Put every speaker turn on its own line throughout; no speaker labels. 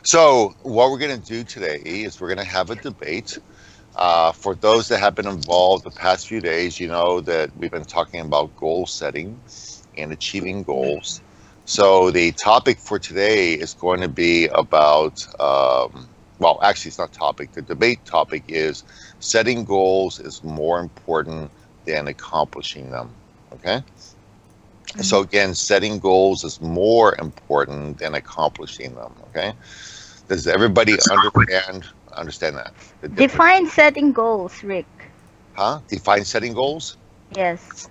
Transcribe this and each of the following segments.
So what we're going to do today is we're going to have a debate. For those that have been involved the past few days, you know that we've been talking about goal setting and achieving goals. So the topic for today is going to be about, well, actually it's not topic. The debate topic is setting goals is more important than accomplishing them. Okay. So again, setting goals is more important than accomplishing them. Okay. Does everybody understand that?
Define setting goals, Rick.
Huh? Define setting goals?
Yes.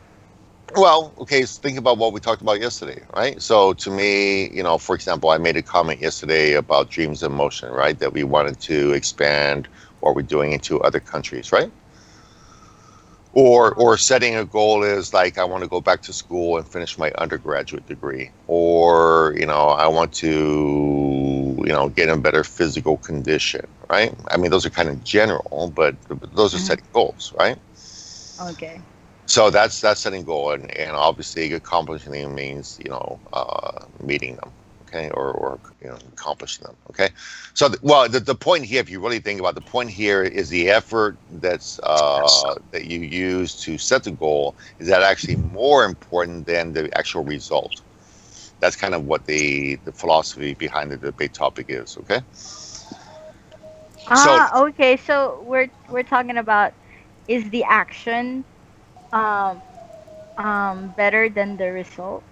Well, okay, so think about what we talked about yesterday, right? So to me, you know, for example, I made a comment yesterday about dreams in motion, right? That we wanted to expand what we're doing into other countries, right? Or setting a goal is like I want to go back to school and finish my undergraduate degree, or I want to get in better physical condition, right? I mean, those are kind of general, but those are setting goals, right?
Okay.
So that's setting goal, and obviously accomplishing them means meeting them, okay, or accomplishing them, okay. So the point here, if you really think about the point here, is the effort that you use to set the goal is that actually more important than the actual result. That's kind of what the philosophy behind the debate topic is, okay.
Okay. So we're talking about, is the action better than the result,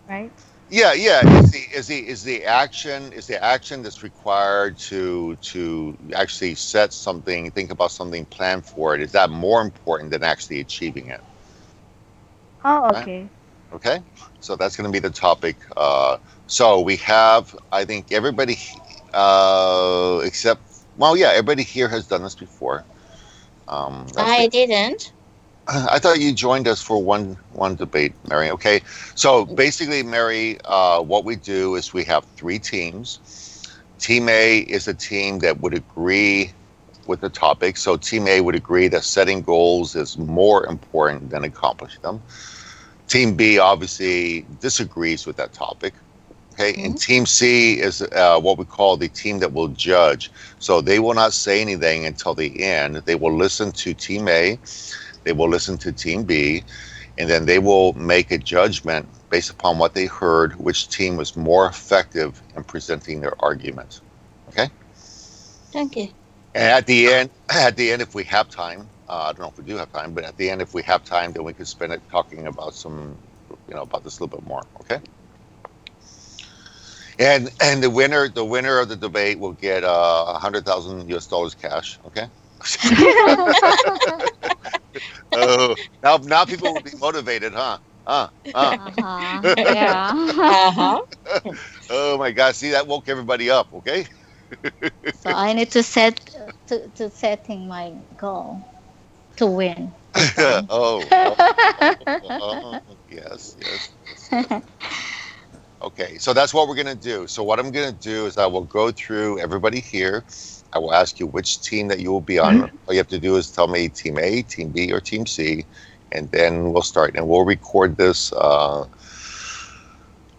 right?
Yeah. Is the action that's required to actually set something, think about something, plan for it, is that more important than actually achieving it?
Oh, okay.
Right? Okay. So that's going to be the topic. So we have, I think everybody, everybody here has done this before.
I didn't.
I thought you joined us for one debate, Mary. Okay, so basically, Mary, what we do is we have three teams. Team A is a team that would agree with the topic. So Team A would agree that setting goals is more important than accomplishing them. Team B obviously disagrees with that topic. Okay, and Team C is what we call the team that will judge. So they will not say anything until the end. They will listen to Team A. They will listen to Team B, and then they will make a judgment based upon what they heard, which team was more effective in presenting their argument. Okay?
Thank you.
And at the end, if we have time, I don't know if we do have time, but at the end, if we have time, then we could spend it talking about about this a little bit more. Okay? And the winner of the debate will get $100,000 cash. Okay? Oh, now people will be motivated, huh?
Yeah.
Oh my gosh! See, that woke everybody up. Okay.
So I need to setting my goal to win.
Yes. Okay, so that's what we're gonna do. So what I'm gonna do is I will go through everybody here. I will ask you which team that you will be on. All you have to do is tell me Team A, Team B, or Team C, and then we'll start. And we'll record this.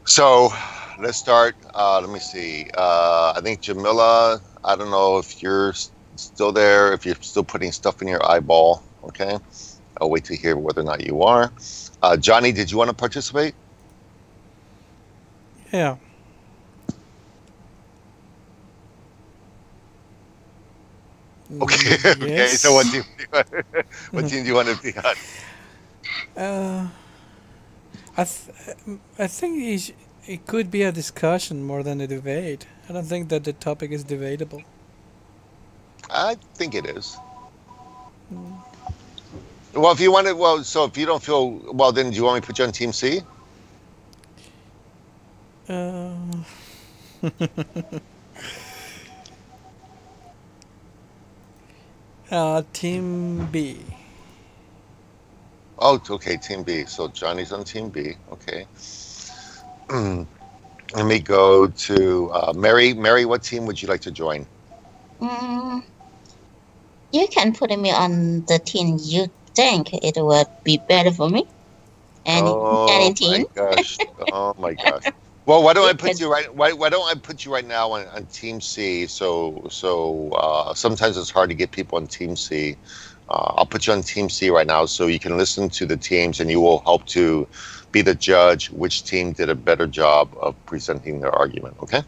So let's start. Let me see. I think Jamila, I don't know if you're still there, if you're still putting stuff in your eyeball. Okay. I'll wait to hear whether or not you are. Johnny, did you want to participate?
Yeah.
Okay.
Yes.
Okay. So what team do you want to be on?
I think it could be a discussion more than a debate. I don't think that the topic is debatable.
I think it is. Well, if you want to, so if you don't feel well, then do you want me to put you on Team C?
Team B.
Oh, okay, Team B. So Johnny's on Team B. Okay. Let me go to Mary. Mary, what team would you like to join?
You can put me on the team you think it would be better for me. Any team.
My gosh. Oh my gosh. Well, why don't I
You
put
can.
you right? Why don't I put you right now on Team C? So sometimes it's hard to get people on Team C. I'll put you on Team C right now, so you can listen to the teams, and you will help to be the judge which team did a better job of presenting their argument. Okay.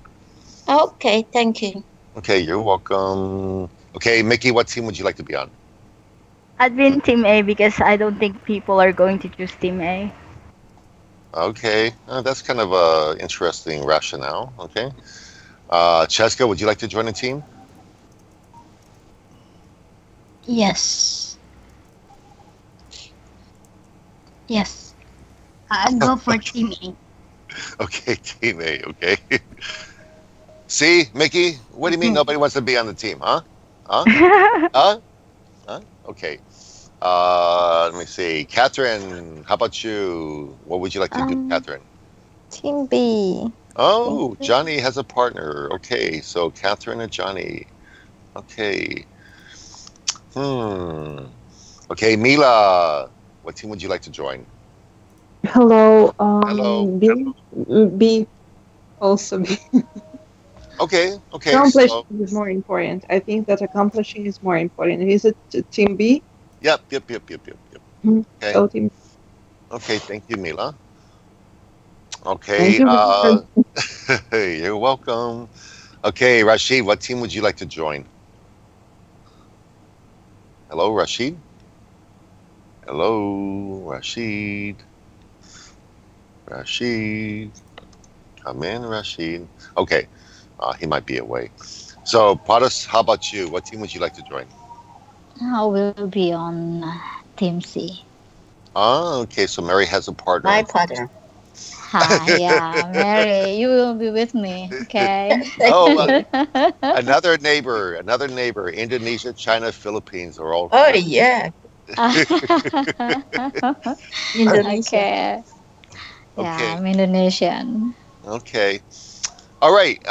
Okay, thank you.
Okay, you're welcome. Okay, Mickey, what team would you like to be on?
I'd be in Team A because I don't think people are going to choose Team A.
Okay, that's kind of a interesting rationale. Okay, Cheska, would you like to join a team?
Yes. Yes. I'll go for Team A.
Okay, Team A. Okay. See, Mickey, what do you mean nobody wants to be on the team, huh? Huh? Huh? Huh? Okay. Let me see. Catherine, how about you? What would you like to do, Catherine?
Team B.
Oh, Johnny has a partner. Okay, so Catherine and Johnny. Okay. Okay, Mila, what team would you like to join?
Hello.
Hello.
B. Also B.
Okay.
Accomplishing
So,
is more important. I think that accomplishing is more important. Is it Team B?
yep. Okay.
So Team.
Okay, thank you, Mila. Okay.
Thank you.
You're welcome. Okay, Rashid, what team would you like to join? Hello, Rashid? Hello, Rashid. Rashid. Come in, Rashid. Okay, he might be away. So, Paras, how about you? What team would you like to join?
I will be on Team C.
Okay, so Mary has a partner.
My partner.
Hi, yeah, Mary, you will be with me, okay?
Oh, another neighbor, Indonesia, China, Philippines are all.
Oh yeah, Indonesia.
Okay. Yeah,
Okay.
I'm Indonesian.
Okay. All right.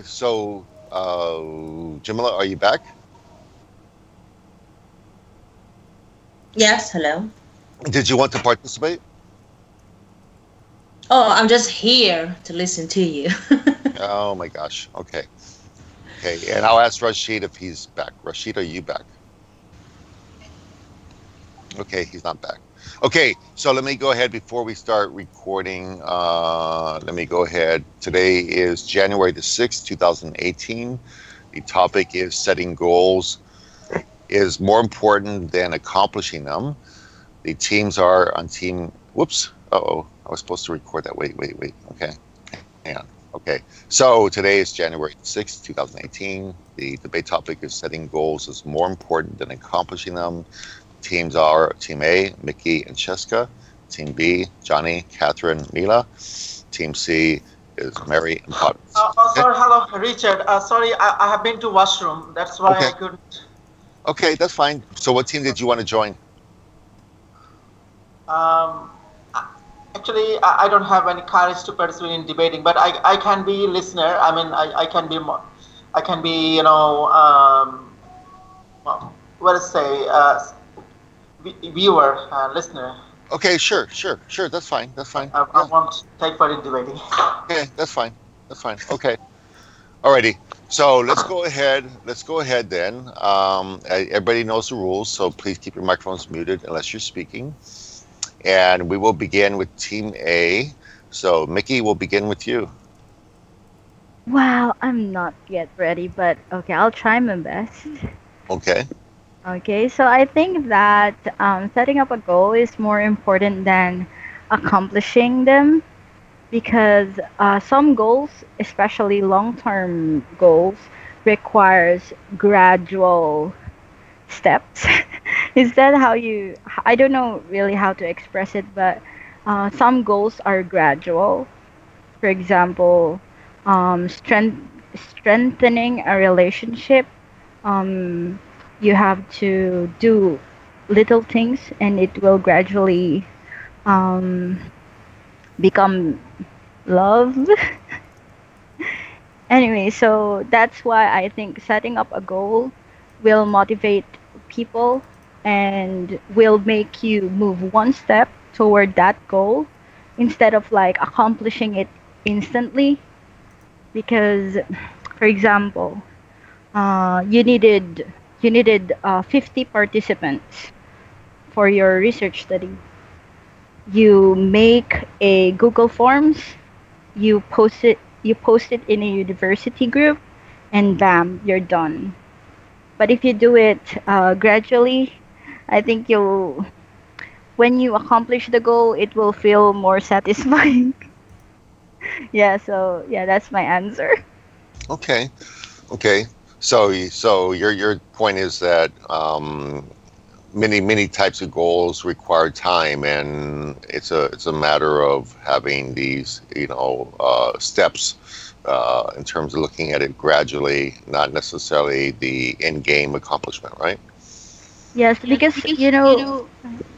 So, Jamila, are you back?
Yes, hello.
Did you want to participate?
Oh, I'm just here to listen to you.
Oh my gosh. Okay. Okay. And I'll ask Rashid if he's back. Rashid, are you back? Okay, he's not back. Okay, so let me go ahead before we start recording. Let me go ahead. Today is January the 6th, 2018. The topic is setting goals is more important than accomplishing them. The teams are on team. Whoops. Uh-oh. I was supposed to record that. Wait. Okay. Hang on. Okay. So today is January 6th, 2018. The debate topic is setting goals is more important than accomplishing them. Teams are Team A, Mickey and Cheska. Team B, Johnny, Catherine, Mila. Team C is Mary and Potter.
Sorry, hello, Richard. Sorry, I have been to washroom. That's why I couldn't.
Okay, that's fine. So what team did you want to join?
Actually, I don't have any courage to participate in debating, but I can be listener. I mean, I can be more, I can be, what to say, viewer, listener.
Okay, sure. That's fine.
I won't take part in debating.
Okay, that's fine. Okay. Alrighty. So let's go ahead then. Everybody knows the rules, so please keep your microphones muted unless you're speaking. And we will begin with Team A. So Mickey, we'll begin with you.
Wow, I'm not yet ready, but okay, I'll try my best.
Okay.
Okay, so I think that setting up a goal is more important than accomplishing them because some goals, especially long-term goals, requires gradual steps. Is that how you? I don't know really how to express it, but some goals are gradual. For example, strengthening a relationship. You have to do little things, and it will gradually become love. Anyway, so that's why I think setting up a goal will motivate people and will make you move one step toward that goal instead of like accomplishing it instantly because, for example, you needed 50 participants for your research study. You make a Google Forms, you post it in a university group, and bam, you're done. But if you do it gradually, I think you'll when you accomplish the goal, it will feel more satisfying. Yeah, so yeah, that's my answer.
Okay. Okay. So your point is that many types of goals require time, and it's a matter of having these steps in terms of looking at it gradually, not necessarily the end game accomplishment, right?
Yes, because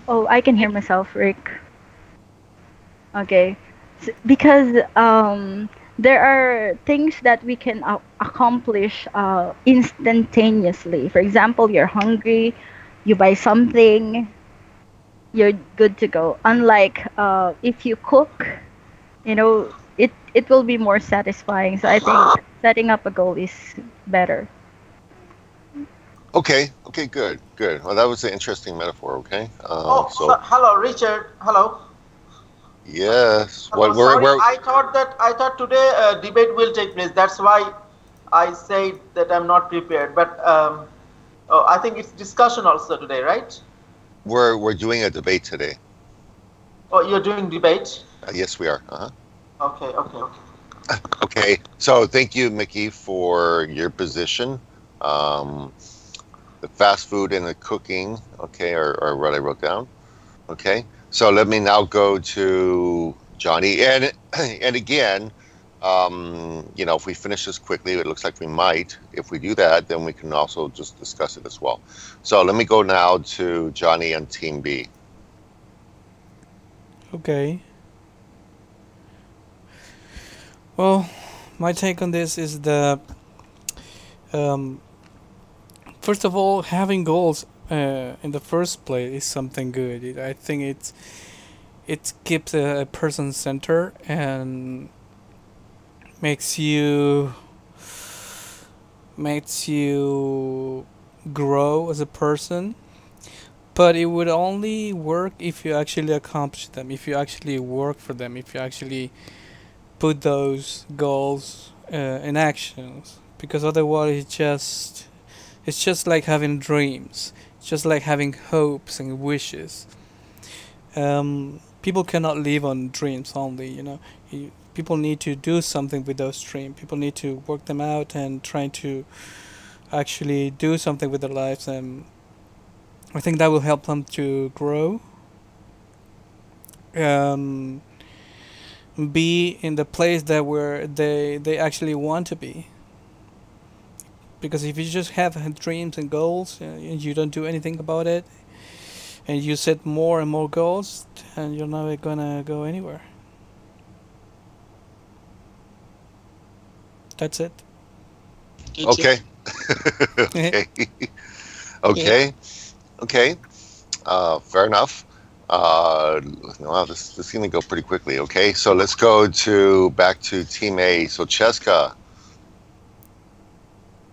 oh, I can hear myself, Rick. Okay. Because there are things that we can accomplish instantaneously. For example, you're hungry, you buy something, you're good to go. Unlike if you cook, it will be more satisfying. So I think setting up a goal is better.
Okay. Okay. Good. Good. Well, that was an interesting metaphor. Okay.
Hello, Richard. Hello.
Yes.
Hello.
What? Where?
Sorry,
Where?
I thought today a debate will take place. That's why I said that I'm not prepared. But I think it's discussion also today, right?
We're doing a debate today.
Oh, you're doing debate.
Yes, we are.
Okay. Okay.
Okay. So thank you, Mickey, for your position. The fast food and the cooking, okay, are what I wrote down. Okay. So let me now go to Johnny. And again, if we finish this quickly, it looks like we might. If we do that, then we can also just discuss it as well. So let me go now to Johnny and Team B.
Okay. Well, my take on this is that first of all, having goals in the first place is something good. I think it keeps a person center and makes you grow as a person. But it would only work if you actually accomplish them, if you actually work for them, if you actually put those goals in actions. Because otherwise, it's just like having dreams. It's just like having hopes and wishes. People cannot live on dreams only. People need to do something with those dreams. People need to work them out and try to actually do something with their lives, and I think that will help them to grow. Be in the place that where they actually want to be. Because if you just have dreams and goals and you don't do anything about it, and you set more and more goals, and you're never gonna go anywhere. That's it.
Okay. Okay. Okay. Okay. Fair enough. Wow, this is going to go pretty quickly. Okay, so let's go back to Team A. So Cheska,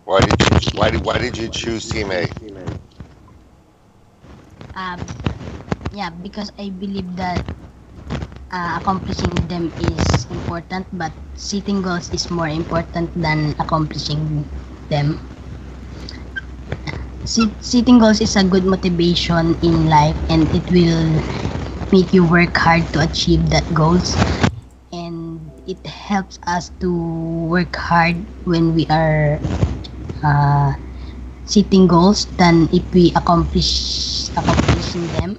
why did you choose Team A?
Yeah, because I believe that accomplishing them is important, but setting goals is more important than accomplishing them. Setting goals is a good motivation in life, and it will make you work hard to achieve that goals, and it helps us to work hard when we are setting goals than if we accomplishing them.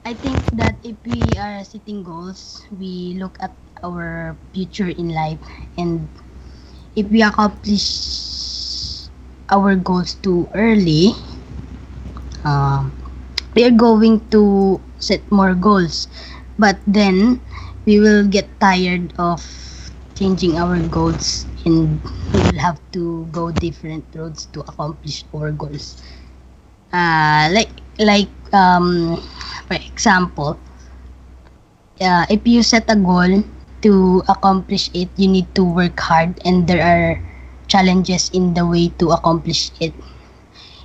I think that if we are setting goals, we look at our future in life, and if we accomplish our goals too early, we are going to set more goals, but then we will get tired of changing our goals, and we will have to go different roads to accomplish our goals. For example, if you set a goal to accomplish it, you need to work hard, and there are challenges in the way to accomplish it.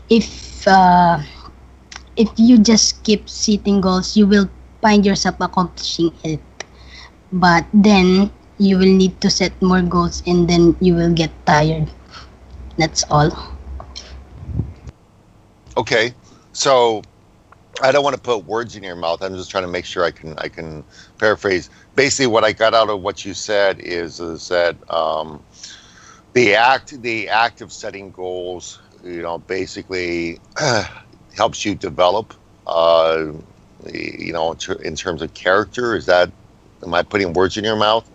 If if you just keep setting goals, you will find yourself accomplishing it. But then you will need to set more goals, and then you will get tired. That's all.
Okay, so I don't want to put words in your mouth. I'm just trying to make sure I can paraphrase. Basically, what I got out of what you said is that the act of setting goals, basically helps you develop, in terms of character. Is that? Am I putting words in your mouth?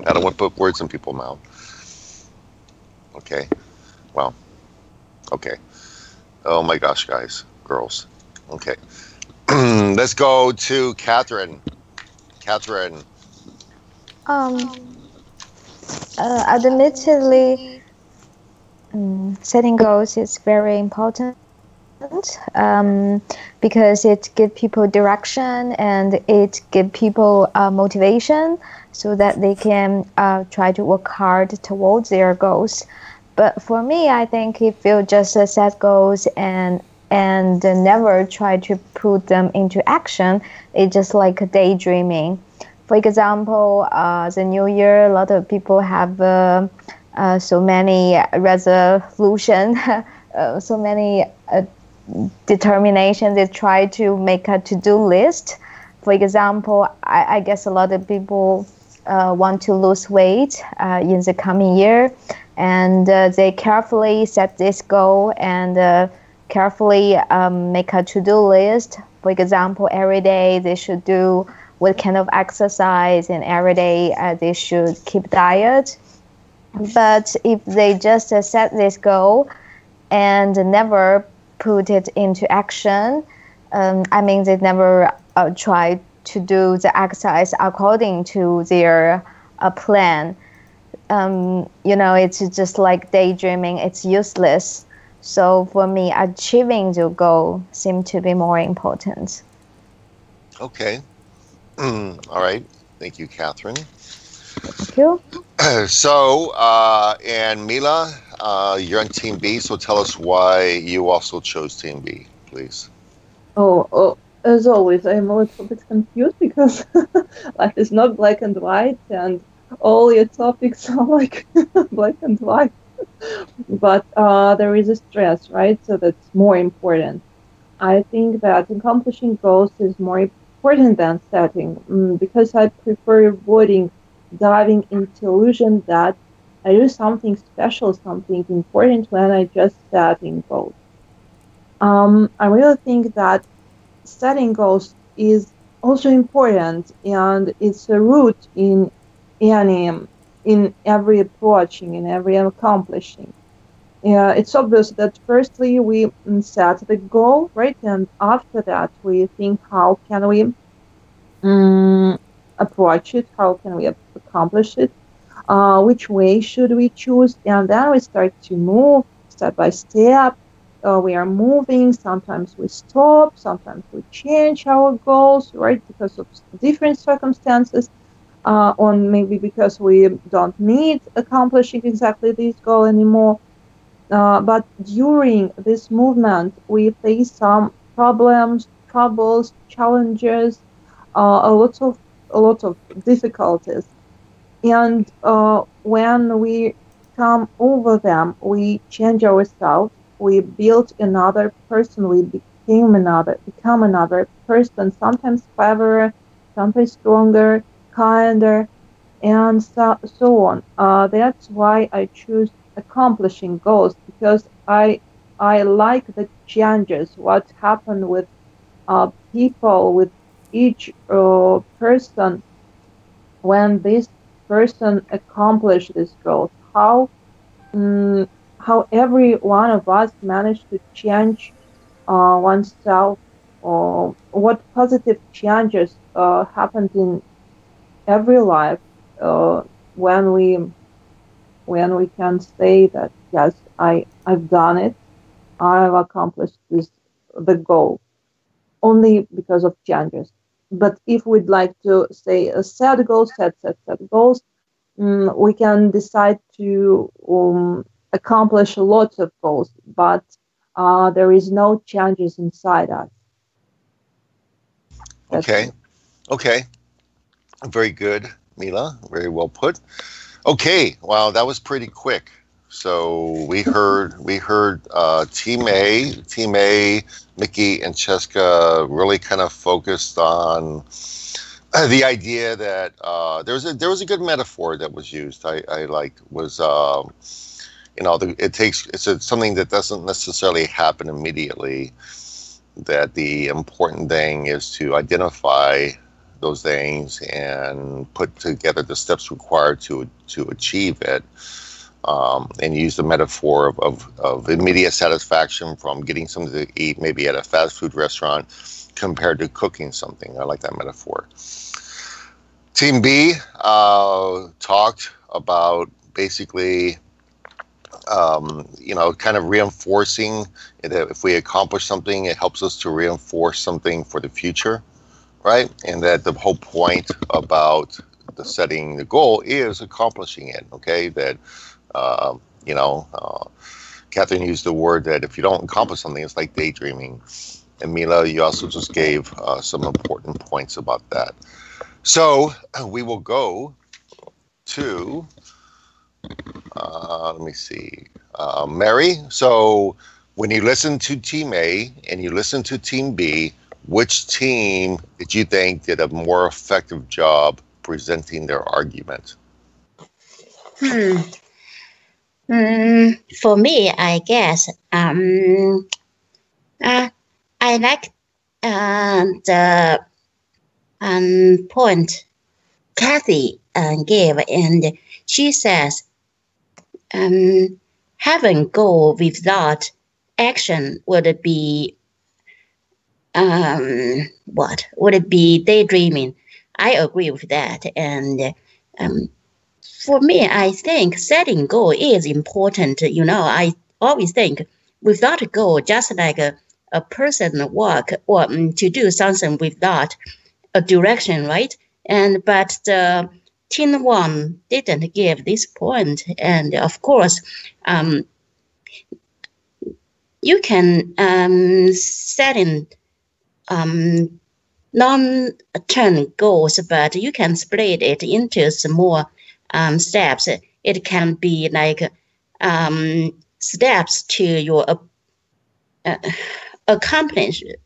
I don't want to put words in people's mouth. Okay. Well. Okay. Oh my gosh, guys, girls. Okay. Let's go to Catherine. Catherine.
Admittedly, setting goals is very important, because it gives people direction and it gives people motivation so that they can try to work hard towards their goals. But for me, I think if you just set goals and never try to put them into action, it's just like daydreaming. For example, the New Year, a lot of people have so many resolutions, so many determination. They try to make a to-do list. For example, I guess a lot of people want to lose weight in the coming year, and they carefully set this goal and carefully make a to-do list. For example, every day they should do what kind of exercise, and every day they should keep diet. But if they just set this goal and never put it into action, they never try to do the exercise according to their plan. It's just like daydreaming. It's useless. So for me, achieving the goal seems to be more important.
Okay. All right. Thank you, Catherine.
Thank you.
So, and Mila, you're on Team B, so tell us why you also chose Team B, please.
Oh, as always, I'm a little bit confused because life is not black and white, and all your topics are like black and white. But there is a stress, right? So that's more important. I think that accomplishing goals is more important than setting, because I prefer avoiding diving into illusion that I do something special, something important when I just setting goals. I really think that setting goals is also important, and it's a root in every approaching, in every accomplishing. It's obvious that firstly we set the goal, right, and after that we think how can we approach it, how can we accomplish it, which way should we choose, and then we start to move step by step. We are moving, sometimes we stop, sometimes we change our goals, right, because of different circumstances, or maybe because we don't need accomplishing exactly this goal anymore. But during this movement, we face some problems, troubles, challenges, a lot of difficulties, and when we come over them, we change ourselves. We build another person. We become another person. Sometimes cleverer, sometimes stronger, kinder, and so on. That's why I choose accomplishing goals, because I like the changes, what happened with people, with each person when this person accomplished this goal. How every one of us managed to change oneself, or what positive changes happened in every life when we can say that yes, I've done it, I've accomplished the goal. only because of changes. But if we'd like to say set goals, set goals, we can decide to accomplish lots of goals, but there is no changes inside us.
Okay. Okay. Very good, Mila. Very well put. Okay. Wow, that was pretty quick. So we heard Team A, Mickey and Cheska really kind of focused on the idea that there was a good metaphor that was used. I liked was it's something that doesn't necessarily happen immediately. That the important thing is to identify those things and put together the steps required to achieve it. And use the metaphor of immediate satisfaction from getting something to eat, maybe at a fast food restaurant, compared to cooking something. I like that metaphor. Team B talked about basically, kind of reinforcing that if we accomplish something, it helps us to reinforce something for the future, right? And that the whole point about setting the goal is accomplishing it, okay? That Catherine used the word that if you don't accomplish something, it's like daydreaming. And Mila, you also just gave some important points about that. So we will go to, let me see, Mary. So when you listen to Team A and you listen to Team B, which team did you think did a more effective job presenting their argument?
For me, I guess I like the point Kathy gave, and she says having goal without action would be what would it be daydreaming. I agree with that, and for me, I think setting goal is important. I always think without a goal, just like a person walk or to do something without a direction, right? But the Team 1 didn't give this point. And of course, you can set in long-term goals, but you can split it into some more steps. It can be like steps to your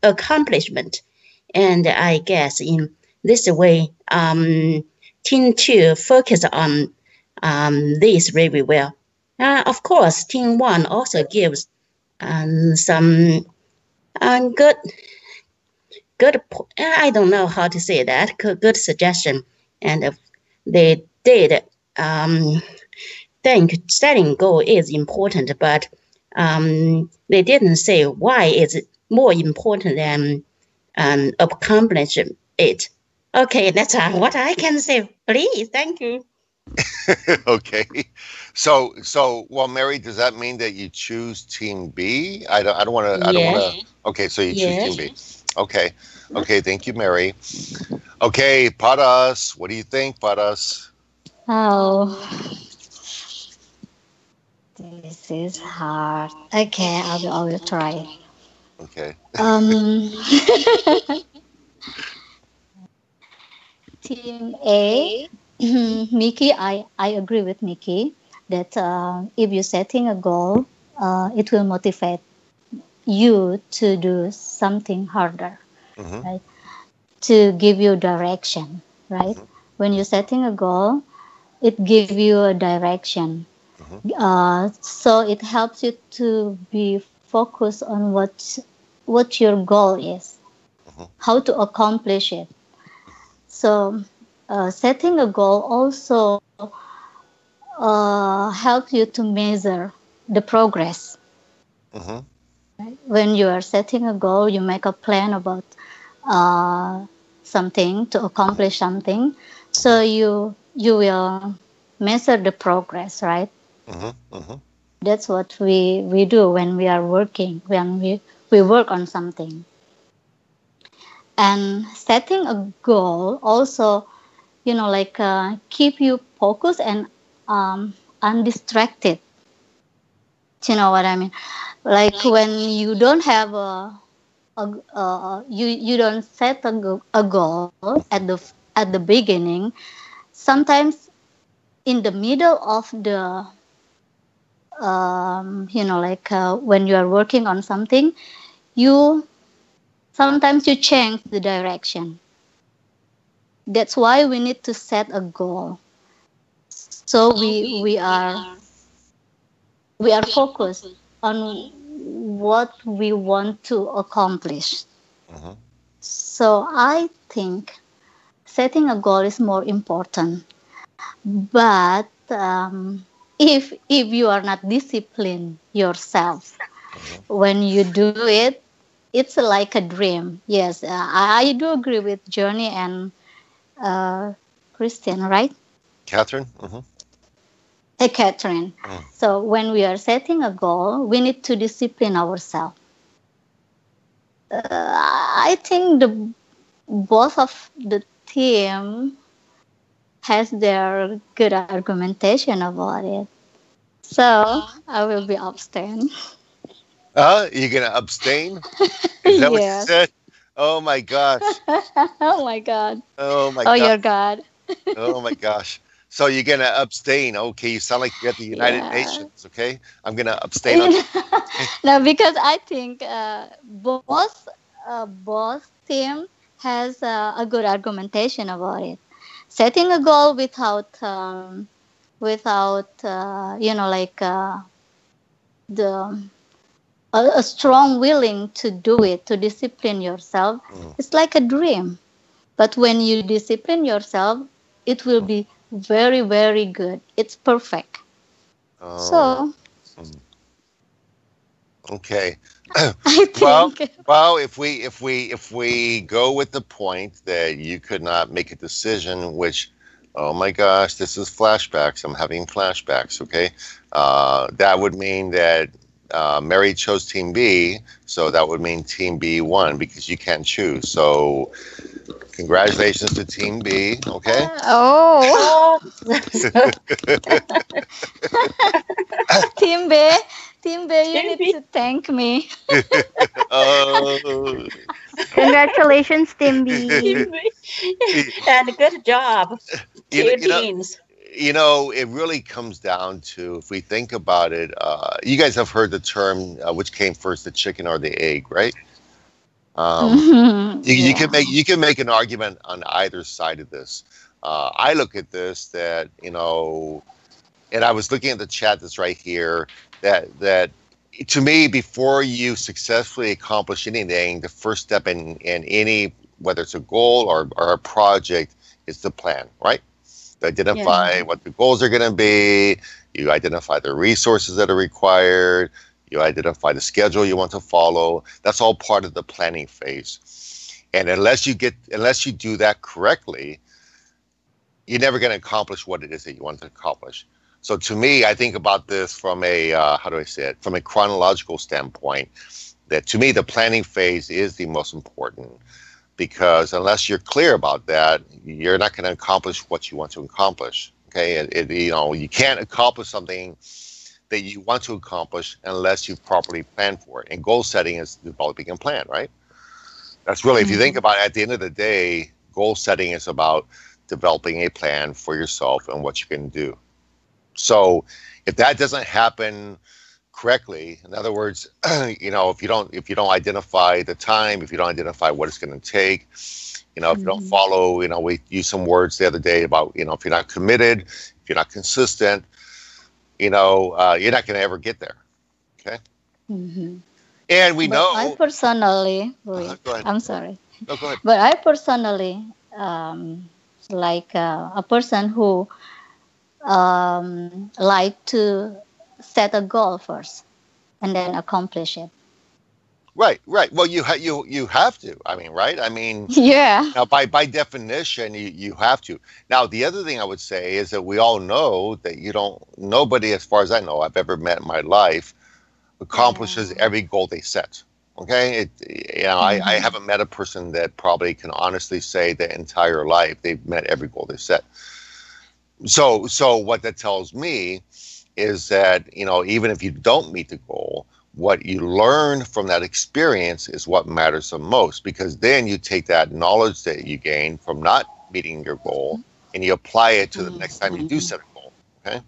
accomplishment. And I guess in this way, Team 2 focus on this really well. Of course, Team 1 also gives some good, I don't know how to say that, good suggestion. And they did think setting goal is important, but they didn't say why it's more important than accomplish it. Okay, that's what I can say. Please, thank you.
Okay, so well, Mary, does that mean that you choose Team B? I don't want to. I don't want to. Okay, so you choose Team B. Okay, thank you, Mary. Okay, Paras, what do you think, Paras?
Oh, this is hard. Okay, I will try.
Okay.
Team A, Mickey, I agree with Mickey that if you're setting a goal, it will motivate you to do something harder, right? To give you direction, right? When you're setting a goal, it gives you a direction. So it helps you to be focused on what your goal is, how to accomplish it. So setting a goal also helps you to measure the progress. Right? When you are setting a goal, you make a plan about something to accomplish something. So you will measure the progress, right? That's what we do when we are working, when we work on something. And setting a goal also, like keep you focused and undistracted. Do you know what I mean? Like when you don't have you don't set a goal at the beginning. Sometimes in the middle of the like when you are working on something, you sometimes you change the direction. That's why we need to set a goal, so we are focused on what we want to accomplish.
Mhm.
So I think setting a goal is more important. But if you are not disciplined yourself when you do it, it's like a dream. Yes, I do agree with Johnny and Christian, right?
Catherine? Mm-hmm.
Hey, Catherine.
Mm.
So when we are setting a goal, we need to discipline ourselves. I think the both of the team has their good argumentation about it. So I will be abstain.
You're going to abstain? Is that what you
Yes.
said? Oh my gosh.
Oh my God.
Oh my
Oh,
gosh.
your God.
Oh my gosh. So you're going to abstain. Okay, you sound like you're at the United
Yeah.
Nations, okay? I'm going to abstain on
No, because I think both team has a good argumentation about it. Setting a goal without like the a strong willing to do it, to discipline yourself, it's like a dream. But when you discipline yourself, it will be very, very good. It's perfect. So
okay.
I think
Well, if we go with the point that you could not make a decision, which, oh my gosh, this is flashbacks. I'm having flashbacks. Okay, that would mean that Mary chose Team B, so that would mean Team B won because you can't choose. So, congratulations to Team B. Okay.
oh, Team B, you need to thank me.
Oh.
Congratulations, Team B.
And good job, two teams.
It really comes down to, if we think about it, you guys have heard the term, which came first, the chicken or the egg, right? You can make an argument on either side of this. I look at this that, and I was looking at the chat that's right here, that to me, before you successfully accomplish anything, the first step in any, whether it's a goal or a project, is the plan, right? Identify what the goals are going to be. You identify the resources that are required. You identify the schedule you want to follow. That's all part of the planning phase. And unless you do that correctly, you're never going to accomplish what it is that you want to accomplish. So to me, I think about this from a how do I say it? From a chronological standpoint. That to me, the planning phase is the most important. Because unless you're clear about that, you're not going to accomplish what you want to accomplish. Okay, you can't accomplish something that you want to accomplish unless you properly plan for it. And goal setting is developing a plan, right? That's really, if you think about it, at the end of the day, goal setting is about developing a plan for yourself and what you can do. So if that doesn't happen correctly, in other words, if you don't identify the time, if you don't identify what it's going to take, if you don't follow, we used some words the other day about, if you're not committed, if you're not consistent, you're not going to ever get there. Okay. And we know.
I personally,
go ahead.
I'm sorry.
No, go ahead.
But I personally, like a person who like to set a goal first and then accomplish it.
Right. Well, you have to. I mean, right? I mean,
yeah.
Now, by definition, you have to. Now, the other thing I would say is that we all know that nobody, as far as I know, I've ever met in my life, accomplishes every goal they set. Okay, I haven't met a person that probably can honestly say the entire life they've met every goal they set. So what that tells me is that, even if you don't meet the goal, what you learn from that experience is what matters the most, because then you take that knowledge that you gain from not meeting your goal and you apply it to the next time you do set a goal. Okay.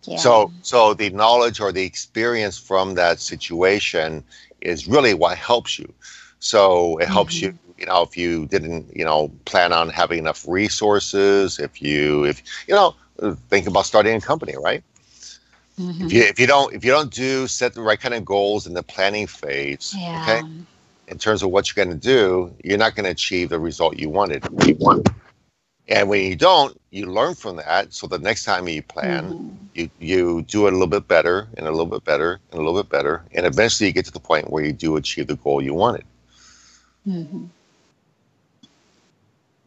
Yeah.
So the knowledge or the experience from that situation is really what helps you. So it helps you, if you didn't, plan on having enough resources, if think about starting a company, right? If you don't set the right kind of goals in the planning phase, okay, in terms of what you're going to do, you're not going to achieve the result you wanted. And when you don't, you learn from that. So the next time you plan, you do it a little bit better and a little bit better and a little bit better. And eventually you get to the point where you do achieve the goal you wanted.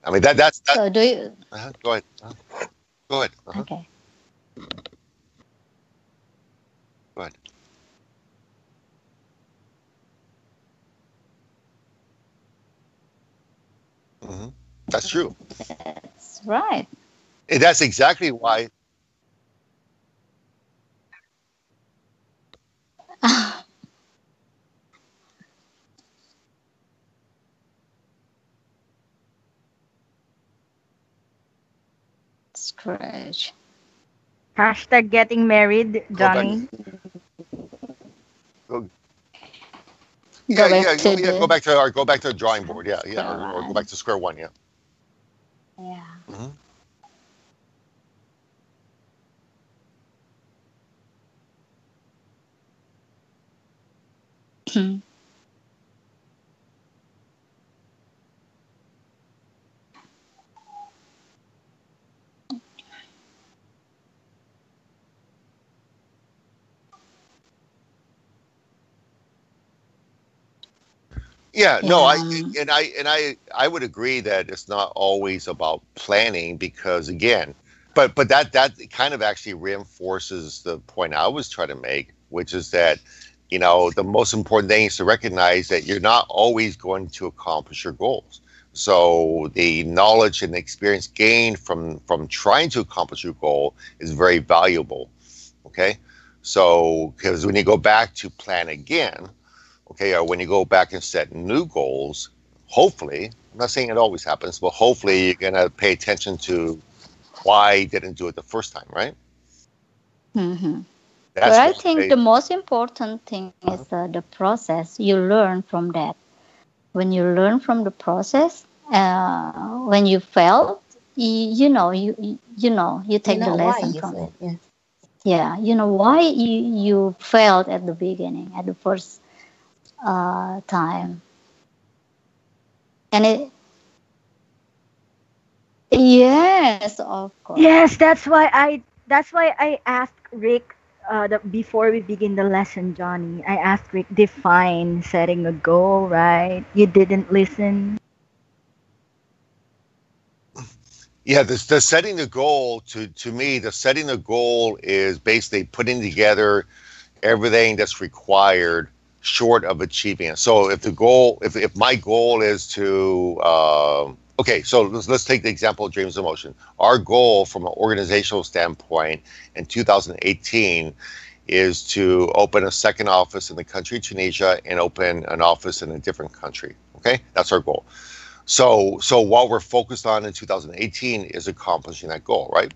I mean, that's.
So do you?
Go ahead. Go ahead.
Okay.
Go ahead. That's true.
That's right.
And that's exactly why.
Scratch.
Hashtag getting married, Johnny.
Go back to the drawing board. Yeah, or go back to square one. Yeah.
Yeah.
Yeah, no, I would agree that it's not always about planning, because again, but that kind of actually reinforces the point I was trying to make, which is that, the most important thing is to recognize that you're not always going to accomplish your goals. So the knowledge and experience gained from trying to accomplish your goal is very valuable. Okay, so because when you go back to plan again, okay, or when you go back and set new goals, hopefully, I'm not saying it always happens, but hopefully you're going to pay attention to why you didn't do it the first time, right?
But I think the most important thing is the process. You learn from that. When you learn from the process, when you fail, you take the lesson from it. Yeah, you know why you failed at the beginning, at the first time, and yes, of course.
Yes, that's why I asked Rick before we begin the lesson, Johnny. I asked Rick, define setting a goal, right? You didn't listen.
Yeah, the setting the goal, to me, the setting the goal is basically putting together everything that's required short of achieving it. So if my goal is to, okay, so let's take the example of Dreams of Motion. Our goal from an organizational standpoint in 2018 is to open a second office in the country of Tunisia and open an office in a different country. Okay, that's our goal. So what we're focused on in 2018 is accomplishing that goal, right?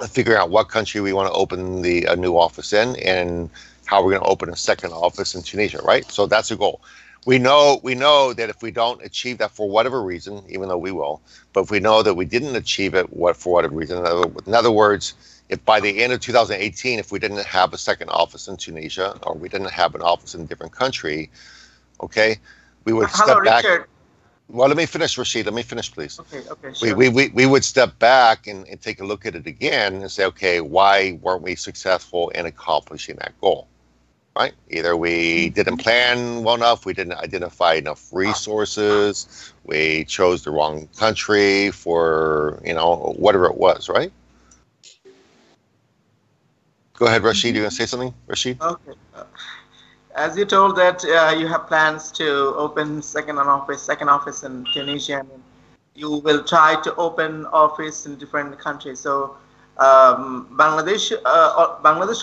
Figuring out what country we want to open a new office in, and how we're going to open a second office in Tunisia, right? So that's a goal. We know that if we don't achieve that for whatever reason, even though we will, but if we know that we didn't achieve it for whatever reason, in other words, if by the end of 2018, if we didn't have a second office in Tunisia, or we didn't have an office in a different country, okay, we would step back.
Richard.
Well, let me finish, Rashid. Let me finish, please.
Okay, sure.
We would step back and take a look at it again and say, okay, why weren't we successful in accomplishing that goal? Right? Either we didn't plan well enough, we didn't identify enough resources, we chose the wrong country for, whatever it was, right? Go ahead, Rashid. You going to say something, Rashid?
Okay. as you told that you have plans to open second office in Tunisia, and you will try to open office in different countries. So Bangladesh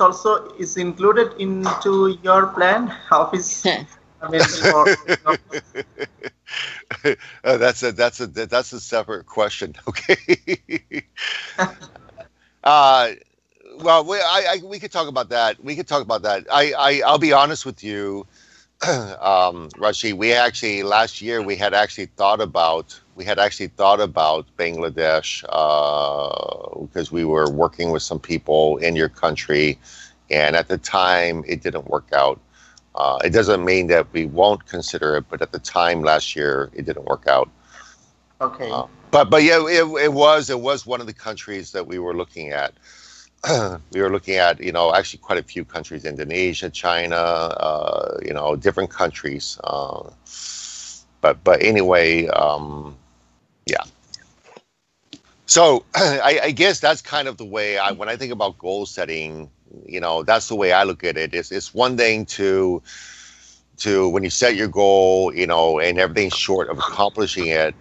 also is included into your plan office. I mean, for
that's a separate question. Okay. Well, we could talk about that. We could talk about that. I'll be honest with you, Rashi. We actually last year we had actually thought about Bangladesh because we were working with some people in your country, and at the time it didn't work out. It doesn't mean that we won't consider it, but at the time last year it didn't work out.
Okay.
But yeah, it was one of the countries that we were looking at. We were looking at, actually quite a few countries: Indonesia, China, different countries. But anyway, yeah. So I guess that's kind of the way when I think about goal setting, that's the way I look at it. It's one thing to when you set your goal, and everything's short of accomplishing it,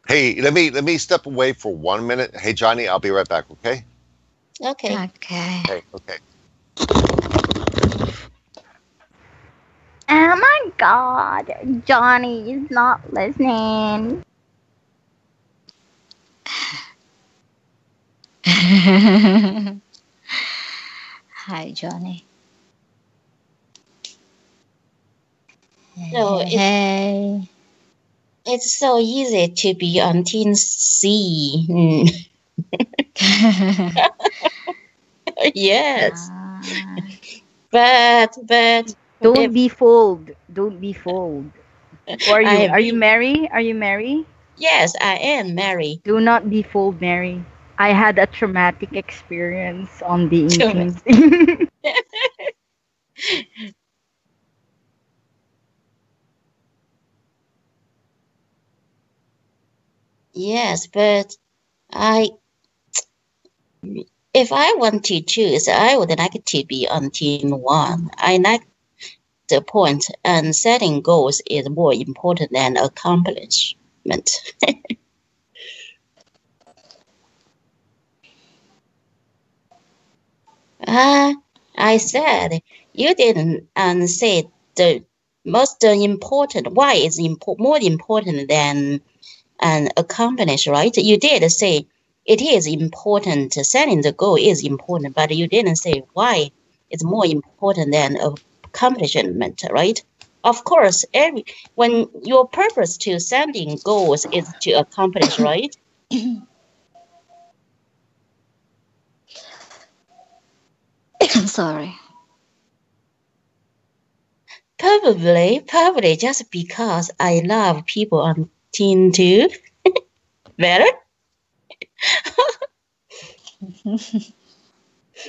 Hey, let me step away for 1 minute. Hey, Johnny, I'll be right back. Okay.
Okay.
Okay. Okay.
Oh my God, Johnny is not listening.
Hi, Johnny.
So
Hey.
it's so easy to be on Team C. Yes, but
Don't be fooled. Don't be fooled. Who are you?
I
Are you
mean-
Mary? Are you Mary?
yes, I am married.
Do not be fooled, Mary. I had a traumatic experience on being
Traumatic.
team.
Yes, but if I want to choose, I would like to be on Team 1. I like the point, and setting goals is more important than accomplishment. I said you didn't say the most important. Why is more important than an accomplish, right? You did say it is important. Setting the goal is important, but you didn't say why it's more important than accomplishment, right? Of course, when your purpose to setting goals is to accomplish, right?
Sorry.
Probably just because I love people on Team 2 better.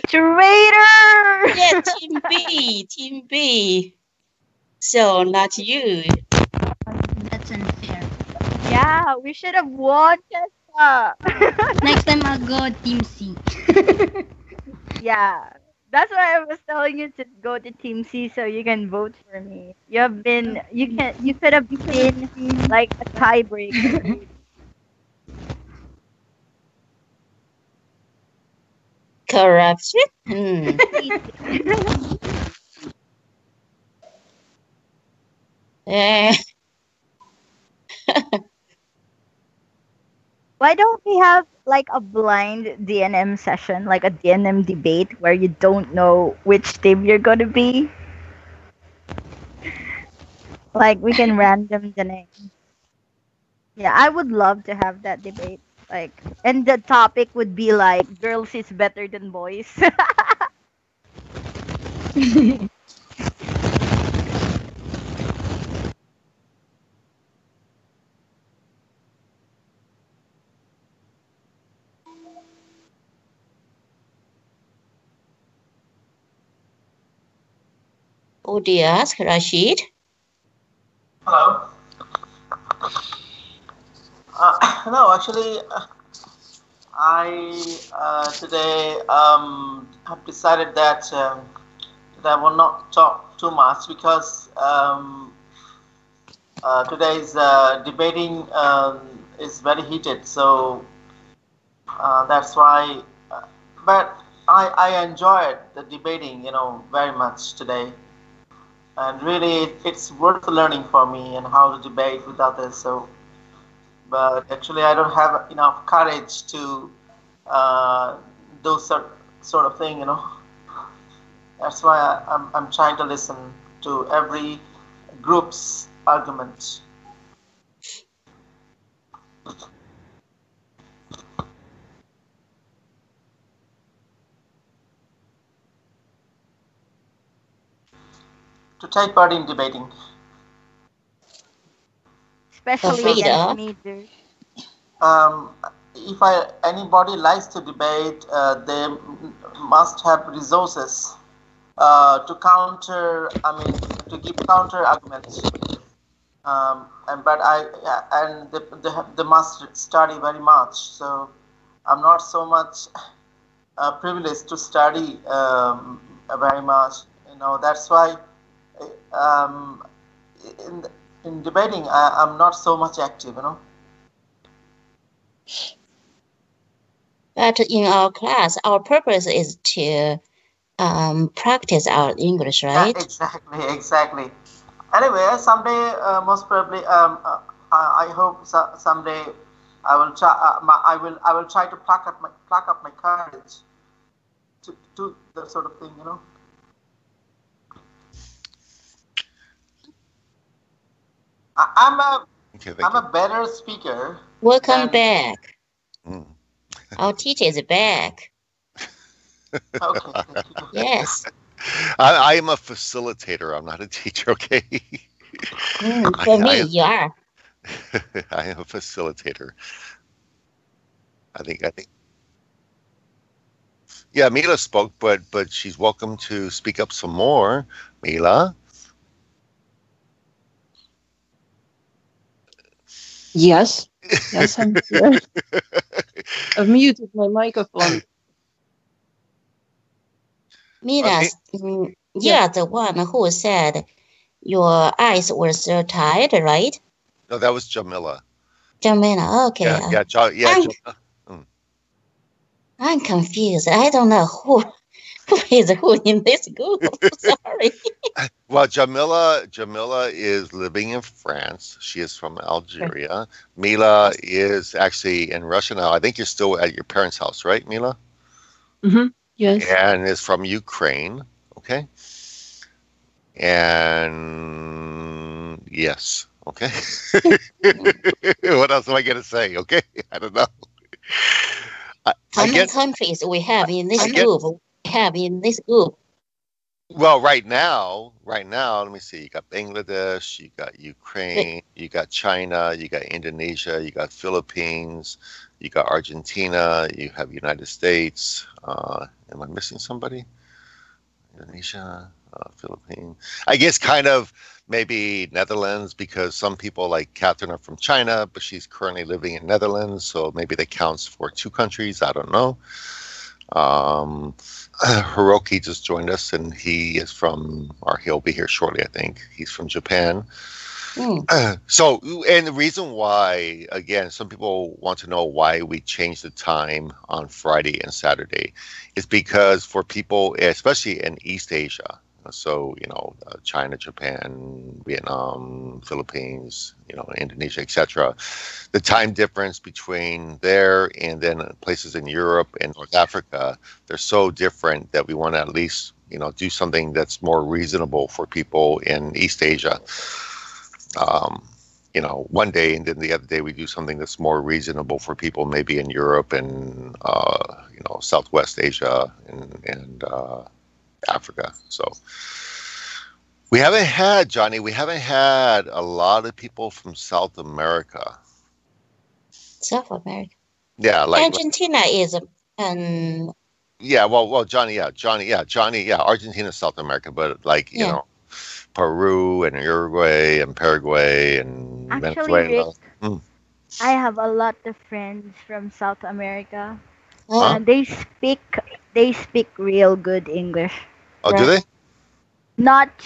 Traitor!
Yeah, Team B. So not you.
That's unfair.
Yeah, we should have won, Tessa.
Next time I'll go Team C.
Yeah, that's why I was telling you to go to Team C so you can vote for me. You could have been like a tiebreaker.
Corruption? Eh,
Why don't we have like a blind DNM session, like a DNM debate where you don't know which team you're gonna be? Like we can random the name. Yeah, I would love to have that debate. Like, and the topic would be like, girls is better than boys.
Who do you ask, Rashid?
Hello. No, actually, I today have decided that that I will not talk too much because today's debating is very heated. So that's why. But I enjoyed the debating, very much today, and really it's worth learning for me and how to debate with others. So, but actually I don't have enough courage to uh, do sort of thing. That's why I'm trying to listen to every group's argument. To take part in debating.
Especially against
Frida,
teenagers.
If anybody likes to debate, they must have resources to counter. I mean, to give counter arguments. And but I and they must study very much. So I'm not so much privileged to study very much. That's why um, in in debating I'm not so much active.
but in our class, our purpose is to practice our English,
Yeah,
right?
exactly. Anyway, someday, most probably, I hope someday I will try. I will try to pluck up my courage to do that sort of thing.
Okay, thank
I'm
you.
a better speaker
Welcome
than.
back.
Mm.
Our teacher is back.
Okay, thank you.
Yes.
I am a facilitator. I'm not a teacher. Okay.
For me,
I
you are.
I am a facilitator. I think. Yeah, Mila spoke, but she's welcome to speak up some more. Mila.
Yes. Yes, I'm here. I've muted my microphone.
Mira,
Okay.
you
Yeah.
are the one who said your eyes were so tired, right?
No, that was Jamila.
Jamila, okay.
Yeah,
I'm,
Jamila. Mm.
I'm confused. I don't know who is who in this group. Sorry.
Well, Jamila is living in France. She is from Algeria. Mila is actually in Russia now. I think you're still at your parents' house, right, Mila?
Mm-hmm. Yes.
And is from Ukraine. Okay. And yes. Okay. What else am I gonna say? Okay. I don't know.
How
I
many
get.
countries we have in this
I get.
group?
Well, right now, let me see. You got Bangladesh, you got Ukraine, you got China, you got Indonesia, you got Philippines, you got Argentina, you have United States. Am I missing somebody? Indonesia, Philippines. I guess kind of maybe Netherlands because some people like Catherine are from China, but she's currently living in Netherlands, so maybe that counts for two countries. I don't know. Hiroki just joined us, and he is from, or he'll be here shortly, I think. He's from Japan. So, and the reason why, again, some people want to know why we changed the time on Friday and Saturday is because for people, especially in East Asia, so, China, Japan, Vietnam, Philippines, Indonesia, etc., the time difference between there and then places in Europe and North Africa, they're so different that we want to at least, do something that's more reasonable for people in East Asia. One day, and then the other day we do something that's more reasonable for people maybe in Europe and Southwest Asia and Africa. So we haven't had a lot of people from South America.
South America.
Yeah,
Argentina is
yeah, well, Johnny, Argentina, South America, but Peru and Uruguay and Paraguay and
Actually,
Venezuela.
Rick, I have a lot of friends from South America.
Huh?
Oh,
They speak real good English.
Oh, do they?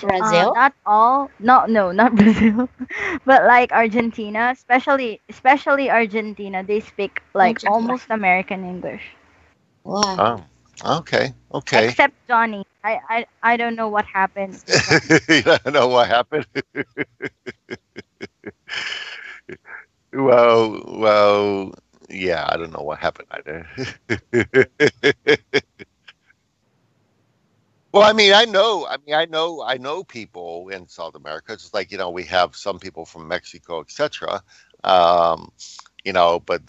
Brazil.
Not all. No, no, not Brazil. But like Argentina, especially Argentina, they speak like
Argentina.
almost American English.
Wow.
Oh, okay, okay.
Except Johnny. I don't know what happened to Johnny.
You don't know what happened? Well, yeah, I don't know what happened either. Well, I know people in South America. It's like, we have some people from Mexico, etc. Um, but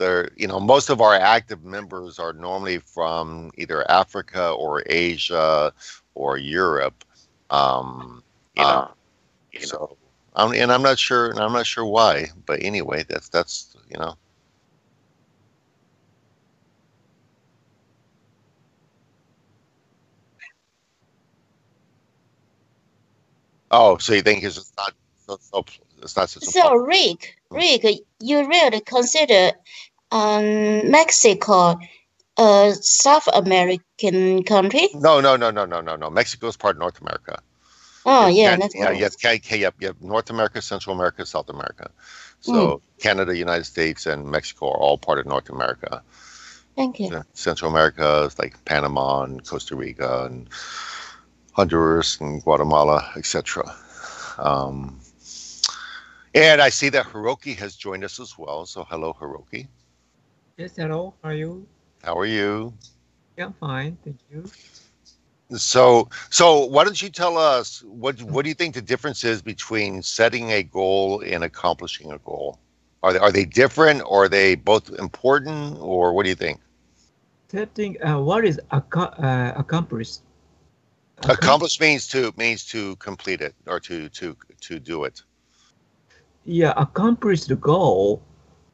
most of our active members are normally from either Africa or Asia or Europe. Um, you know, so and I'm not sure why, but anyway, that's. Oh, so you think it's not it's not such a
So,
problem?
Rick, you really consider Mexico a South American country?
No. Mexico is part of North America.
Oh,
You
yeah,
can't,
that's
yeah,
right.
you have North America, Central America, South America.
Mm,
So Canada, United States, and Mexico are all part of North America.
thank you.
Central America is like Panama and Costa Rica and Honduras and Guatemala, etc. Um, and I see that Hiroki has joined us as well. So hello, Hiroki.
Yes, hello. How are you?
How are you?
Yeah, I'm fine. Thank you.
So why don't you tell us what do you think the difference is between setting a goal and accomplishing a goal? Are they different, or are they both important, or what do you think?
Setting what is accomplished?
Accomplish means to complete it, or to do it.
Yeah, accomplish the goal.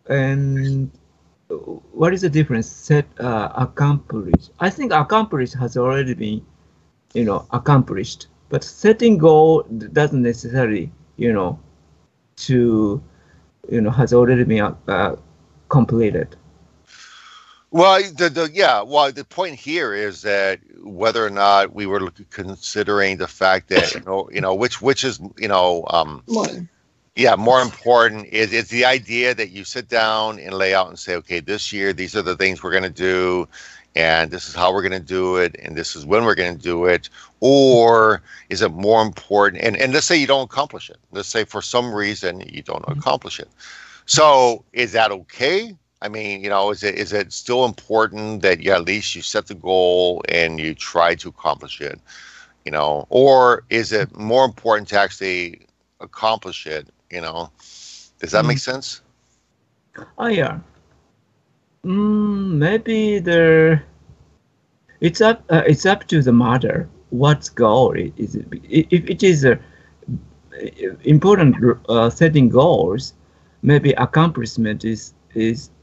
And what is the difference? Set accomplish. I think accomplish has already been, accomplished. But setting goal doesn't necessarily, to, has already been completed.
Well, the point here is that whether or not we were considering the fact that which is
More.
more important is it's the idea that you sit down and lay out and say, okay, this year these are the things we're going to do, and this is how we're going to do it, and this is when we're going to do it. Or is it more important? And let's say you don't accomplish it. Let's say for some reason you don't accomplish it. So is that okay? I mean, is it still important that at least you set the goal and you try to accomplish it? Or is it more important to actually accomplish it? Does that make sense?
Oh yeah. Maybe it's up to the mother. What goal is it? If it is important setting goals, maybe accomplishment is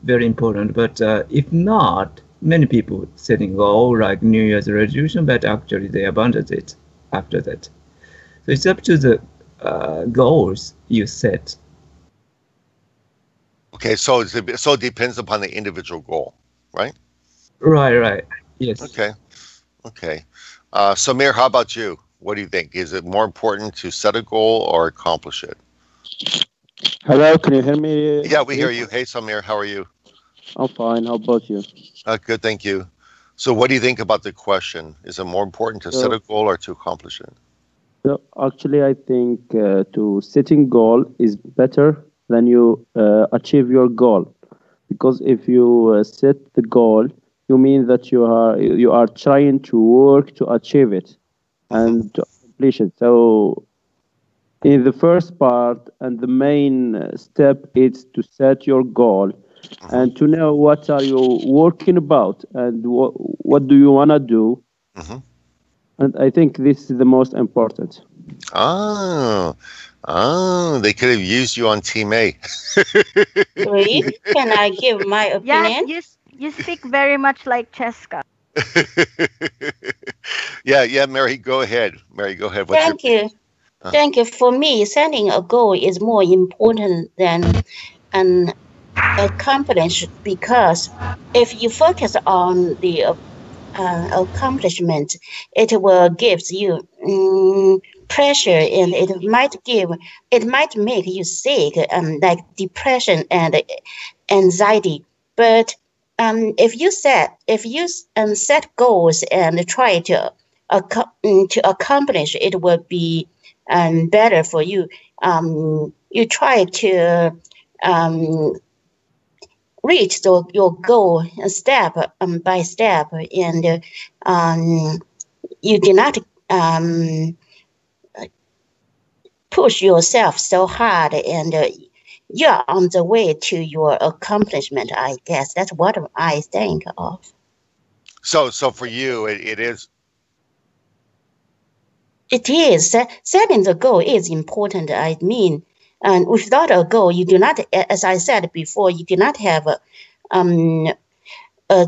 very important. But if not, many people setting goal like New Year's resolution, but actually they abandon it after that. So it's up to the goals you set.
Okay, so it depends upon the individual goal, right?
Right. Yes.
Okay. Samir, how about you? What do you think? Is it more important to set a goal or accomplish it?
Hello, can you hear me?
Yeah, we hear you. Hey, Samir, how are you?
I'm fine. How about you?
Good, thank you. So what do you think about the question? Is it more important to set a goal or to accomplish it?
So actually, I think to setting goal is better than you achieve your goal, because if you set the goal, you mean that you are trying to work to achieve it and to accomplish it. So in the first part, and the main step is to set your goal and to know what are you working about and what do you want to do. And I think this is the most important.
Oh, they could have used you on Team A.
Really? Can I give my opinion?
Yeah, you speak very much like Cheska.
Yeah, Mary, go ahead. What's
Thank you. Thank you. For me, setting a goal is more important than accomplish, because if you focus on the accomplishment, it will give you pressure, and it might make you sick, like depression and anxiety. But if you set goals and try to accomplish, it will be better for you. You try to reach your goal step by step, and you do not push yourself so hard, and you're on the way to your accomplishment. I guess that's what I think of.
So for you, it is.
It is setting the goal is important. I mean, and without a goal, you do not, as I said before, you do not have a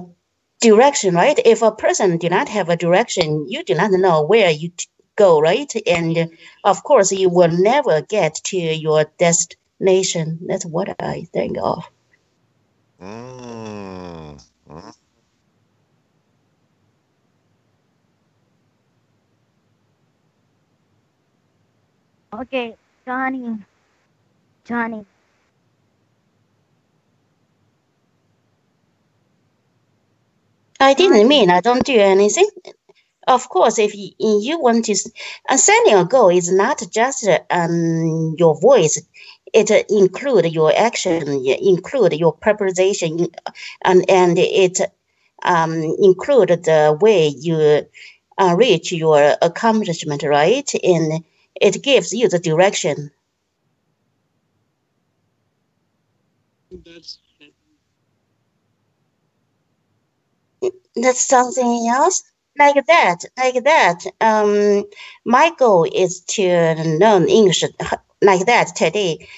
direction, right? If a person do not have a direction, you do not know where you go, right? And of course, you will never get to your destination. That's what I think of.
Mm. Mm.
Okay, Johnny. Johnny.
I didn't
Johnny.
mean I don't do anything. Of course, if you want to, setting a goal is not just your voice. It include your action, include your preparation, and it include the way you reach your accomplishment, right? And it gives you the direction. That's something else. Like that. My goal is to learn English like that today.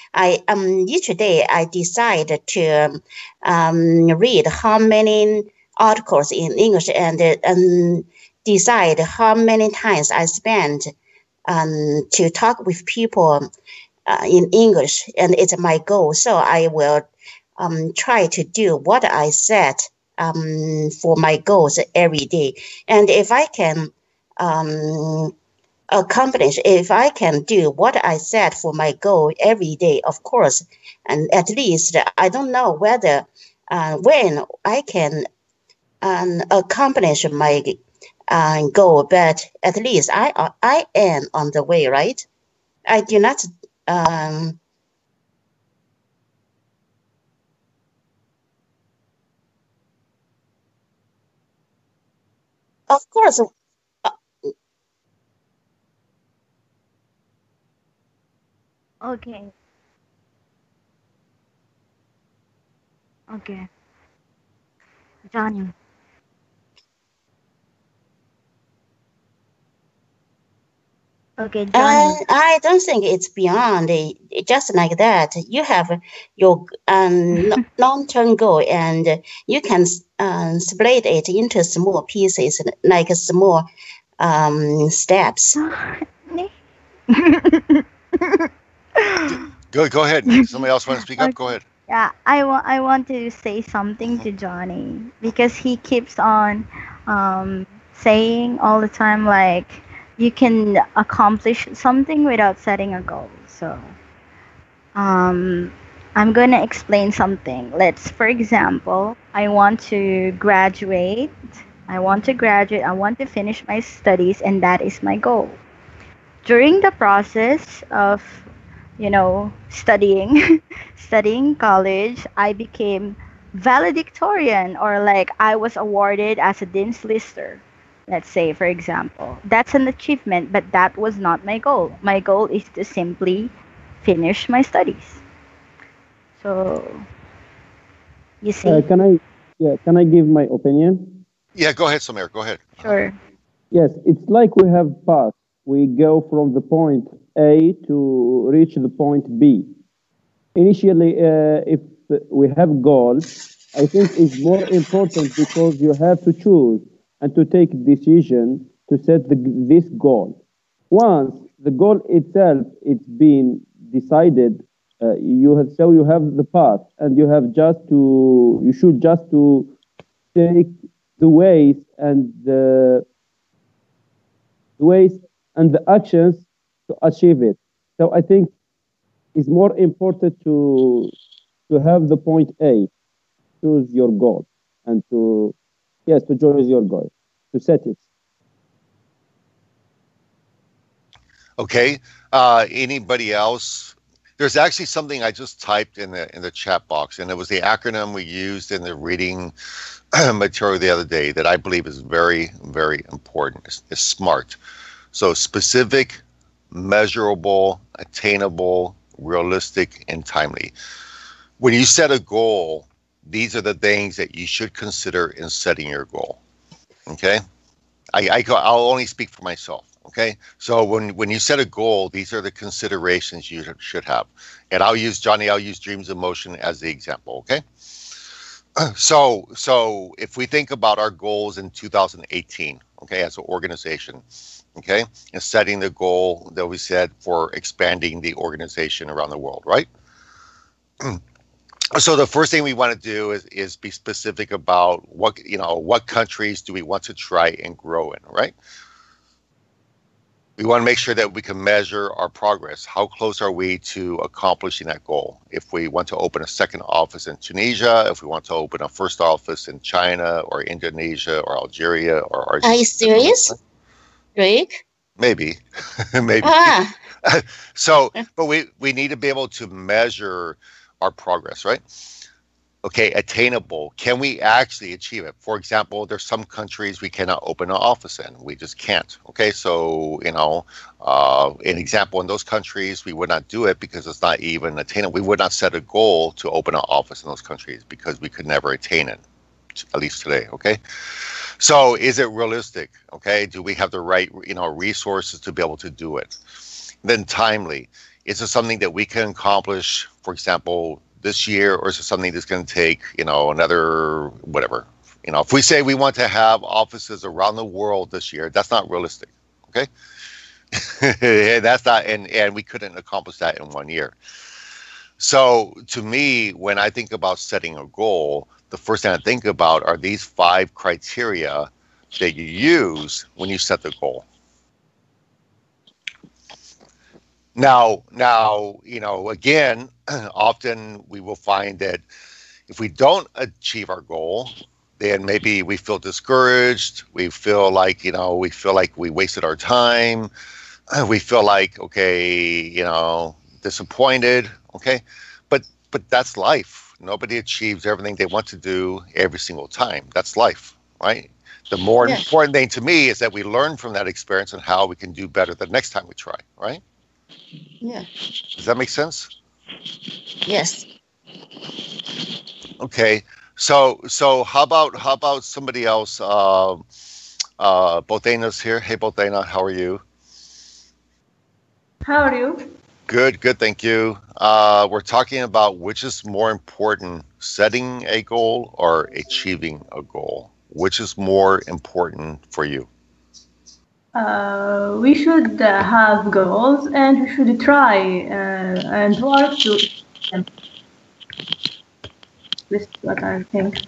Each day I decide to read how many articles in English, and decide how many times I spend to talk with people in English, and it's my goal. So I will try to do what I set for my goals every day. And if I can accomplish, if I can do what I set for my goal every day, of course, and at least I don't know whether when I can accomplish my goal, but at least I am on the way, right? I do not. Um, of course.
Okay. Okay. Johnny. Okay, Johnny.
I don't think it's beyond just like that. You have your long-term goal, and you can split it into small pieces, like small steps.
Johnny.
Go ahead. Somebody else want to speak up? Go ahead.
Yeah, I want to say something to Johnny because he keeps on saying all the time like you can accomplish something without setting a goal. So um, I'm gonna explain something. Let's, for example, I want to graduate. I want to graduate. I want to finish my studies, and that is my goal. During the process of studying studying college, I became valedictorian, or like I was awarded as a dean's lister, let's say, for example. That's an achievement, but that was not my goal. My goal is to simply finish my studies. So you see.
Can I give my opinion?
Yeah, go ahead, Samir. Go ahead.
Sure.
Yes, it's like we have paths. We go from the point A to reach the point B. Initially, if we have goals, I think it's more important because you have to choose and to take decision to set this goal. Once the goal itself it's been decided, you have the path, and you should just to take the ways and the actions to achieve it. So I think it's more important to have the point A, choose your goal, and to choose your goal, to set it.
Okay. Anybody else? There's actually something I just typed in the chat box, and it was the acronym we used in the reading material the other day that I believe is very, very important. It's SMART. So specific, measurable, attainable, realistic, and timely. When you set a goal, these are the things that you should consider in setting your goal. Okay? I'll only speak for myself. Okay, so when you set a goal, these are the considerations you should have. And I'll use Dreams of Motion as the example. Okay, so if we think about our goals in 2018, okay, as an organization, okay, and setting the goal that we set for expanding the organization around the world, right? So the first thing we want to do is be specific about what countries do we want to try and grow in, right? We want to make sure that we can measure our progress. How close are we to accomplishing that goal? If we want to open a second office in Tunisia, if we want to open a first office in China or Indonesia or Algeria or Argentina.
Are you serious, Rick?
Maybe, maybe.
Ah.
So, but we need to be able to measure our progress, right? Okay, attainable. Can we actually achieve it? For example, there's some countries we cannot open an office in. We just can't. Okay, so an example, in those countries we would not do it because it's not even attainable. We would not set a goal to open an office in those countries because we could never attain it, at least today. Okay, so is it realistic? Okay, do we have the right resources to be able to do it? Then timely. Is it something that we can accomplish, for example, this year, or is it something that's going to take, another whatever? If we say we want to have offices around the world this year, that's not realistic. Okay, that's not, and we couldn't accomplish that in 1 year. So to me, when I think about setting a goal, the first thing I think about are these 5 criteria that you use when you set the goal. Now, again, often we will find that if we don't achieve our goal, then maybe we feel discouraged. We feel like, we wasted our time. We feel like, disappointed. Okay. But that's life. Nobody achieves everything they want to do every single time. That's life, right? The more important thing to me is that we learn from that experience and how we can do better the next time we try, right?
Yeah.
Does that make sense?
Yes.
Okay. So how about somebody else? Botena's here. Hey, Botena, how are you?
How are you?
Good, thank you. We're talking about which is more important, setting a goal or achieving a goal. Which is more important for you?
We should have goals, and we should try and work to them. This is what I think.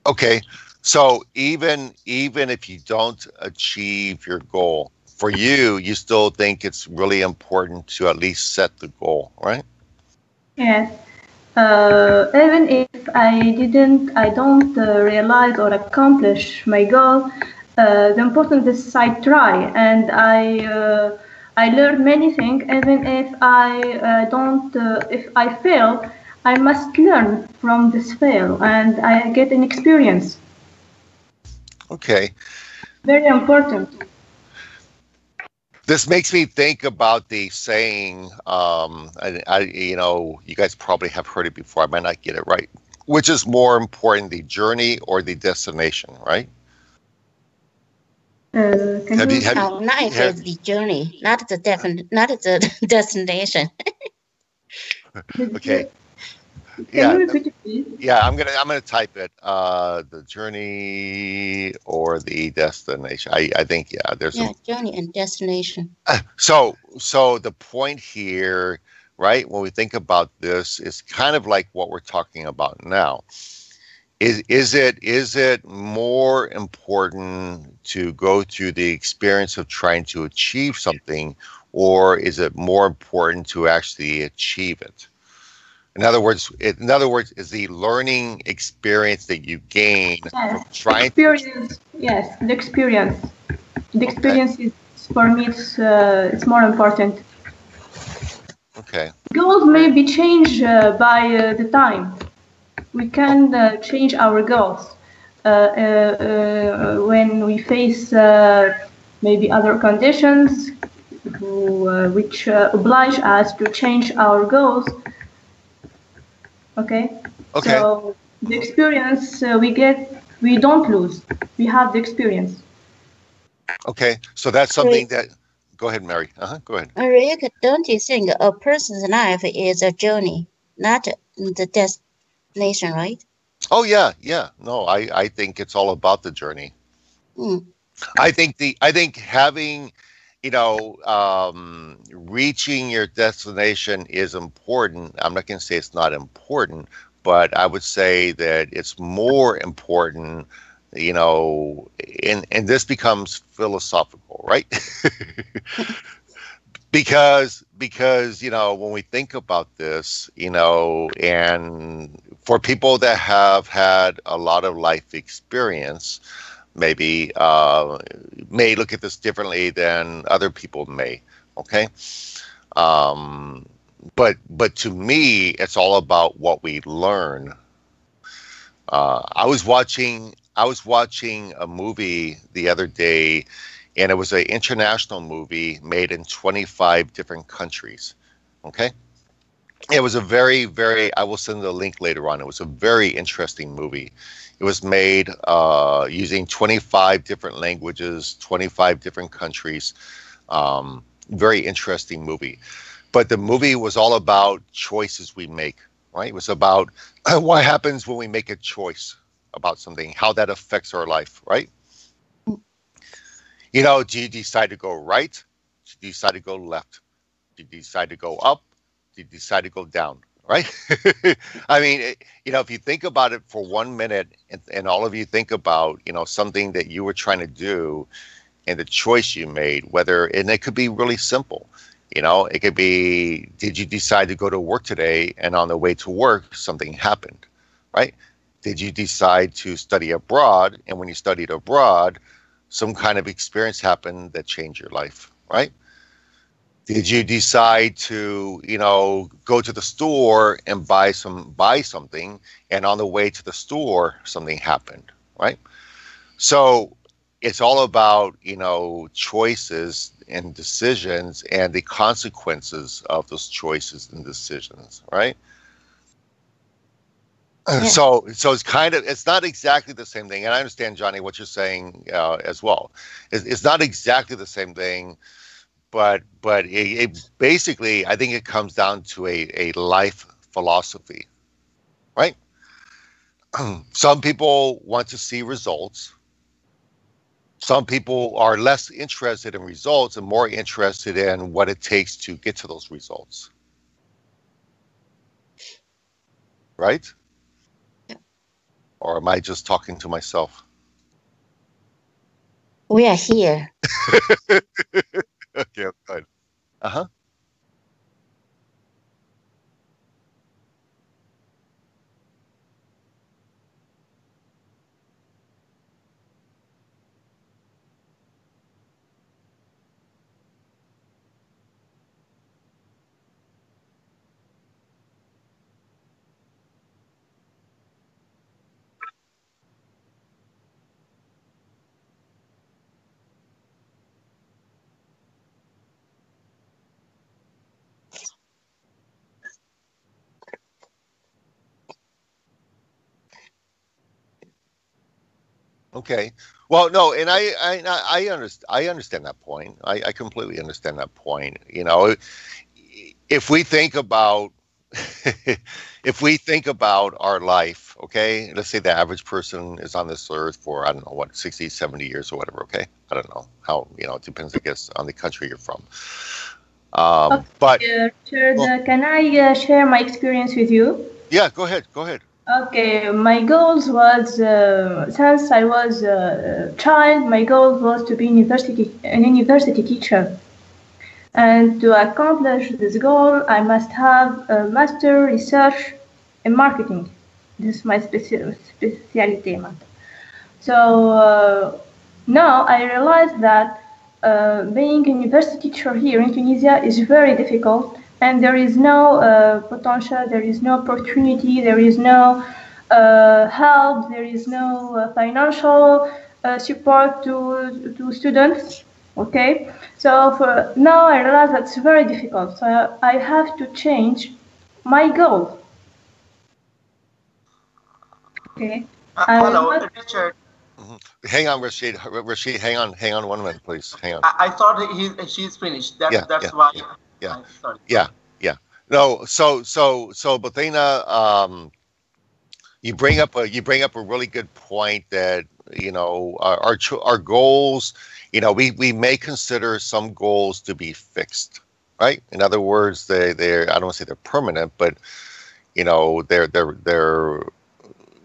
Okay, so even if you don't achieve your goal, for you still think it's really important to at least set the goal, right?
Yes. Even if I don't realize or accomplish my goal, the important is I try, and I learn many things. Even if I don't, if I fail, I must learn from this fail, and I get an experience.
Okay.
Very important.
This makes me think about the saying, you guys probably have heard it before. I might not get it right. Which is more important, the journey or the destination, right?
Not if it's the journey, not the destination.
Okay.
Can you repeat it, please?
Yeah, I'm gonna type it. The journey or the destination. I think there's
journey and destination.
So the point here, right? When we think about this, is kind of like what we're talking about now. Is it more important to go through the experience of trying to achieve something, or is it more important to actually achieve it? In other words, is the learning experience that you gain from trying
experience? Yes, the experience. The experience is, for me, it's more important.
Okay.
Goals may be changed by the time. We can change our goals when we face maybe other conditions which oblige us to change our goals. Okay. So the experience we get, we don't lose. We have the experience.
Okay. So that's something that. Go ahead, Mary. Go ahead.
Rick, don't you think a person's life is a journey, not the destination, right?
Oh yeah. No, I think it's all about the journey. I think having, reaching your destination is important. I'm not going to say it's not important, but I would say that it's more important, and this becomes philosophical, right? because when we think about this, and for people that have had a lot of life experience, maybe may look at this differently than other people may. Okay. But to me, it's all about what we learn. I was watching a movie the other day, and it was an international movie made in 25 different countries. Okay. It was a very, very, I will send the link later on. It was a very interesting movie. It was made using 25 different languages, 25 different countries. Very interesting movie. But the movie was all about choices we make, right? It was about what happens when we make a choice about something, how that affects our life, right? Do you decide to go right? Do you decide to go left? Do you decide to go up? Do you decide to go down? Right? I mean, if you think about it for 1 minute, and all of you think about, something that you were trying to do and the choice you made, and it could be really simple. It could be, did you decide to go to work today, and on the way to work, something happened, right? Did you decide to study abroad, and when you studied abroad, some kind of experience happened that changed your life, right? Did you decide to, go to the store and buy something, and on the way to the store, something happened, right? So it's all about, choices and decisions and the consequences of those choices and decisions, right? Yeah. So it's not exactly the same thing. And I understand, Johnny, what you're saying as well. It's not exactly the same thing. But it basically, I think it comes down to a life philosophy, right? Some people want to see results. Some people are less interested in results and more interested in what it takes to get to those results. Right?
Yeah.
Or am I just talking to myself?
We are here.
Okay, good. Uh-huh. Okay. Well, no, and I understand that point. I completely understand that point. If we think about our life, okay, let's say the average person is on this earth for, I don't know, what, 60, 70 years or whatever, okay? I don't know how, it depends, I guess, on the country you're from. But
Richard, can I share my experience with you?
yeah, go ahead. Go ahead.
Okay, my goals was since I was a child, my goal was to be an university teacher. And to accomplish this goal, I must have a master research in marketing. This is my specialty. So now I realize that being a university teacher here in Tunisia is very difficult, and there is no potential, there is no opportunity, there is no help, there is no financial support to students. Okay, so for now I realize that's very difficult. So I have to change my goal. Okay.
Hello, Richard.
Hang on, Rashid. Rashid, hang on 1 minute, please. Hang on.
I thought she's finished. That's why.
Yeah.
Sorry.
Yeah. No. So, Bathina, you bring up a really good point that our goals. We may consider some goals to be fixed, right? In other words, they're I don't want to say they're permanent, but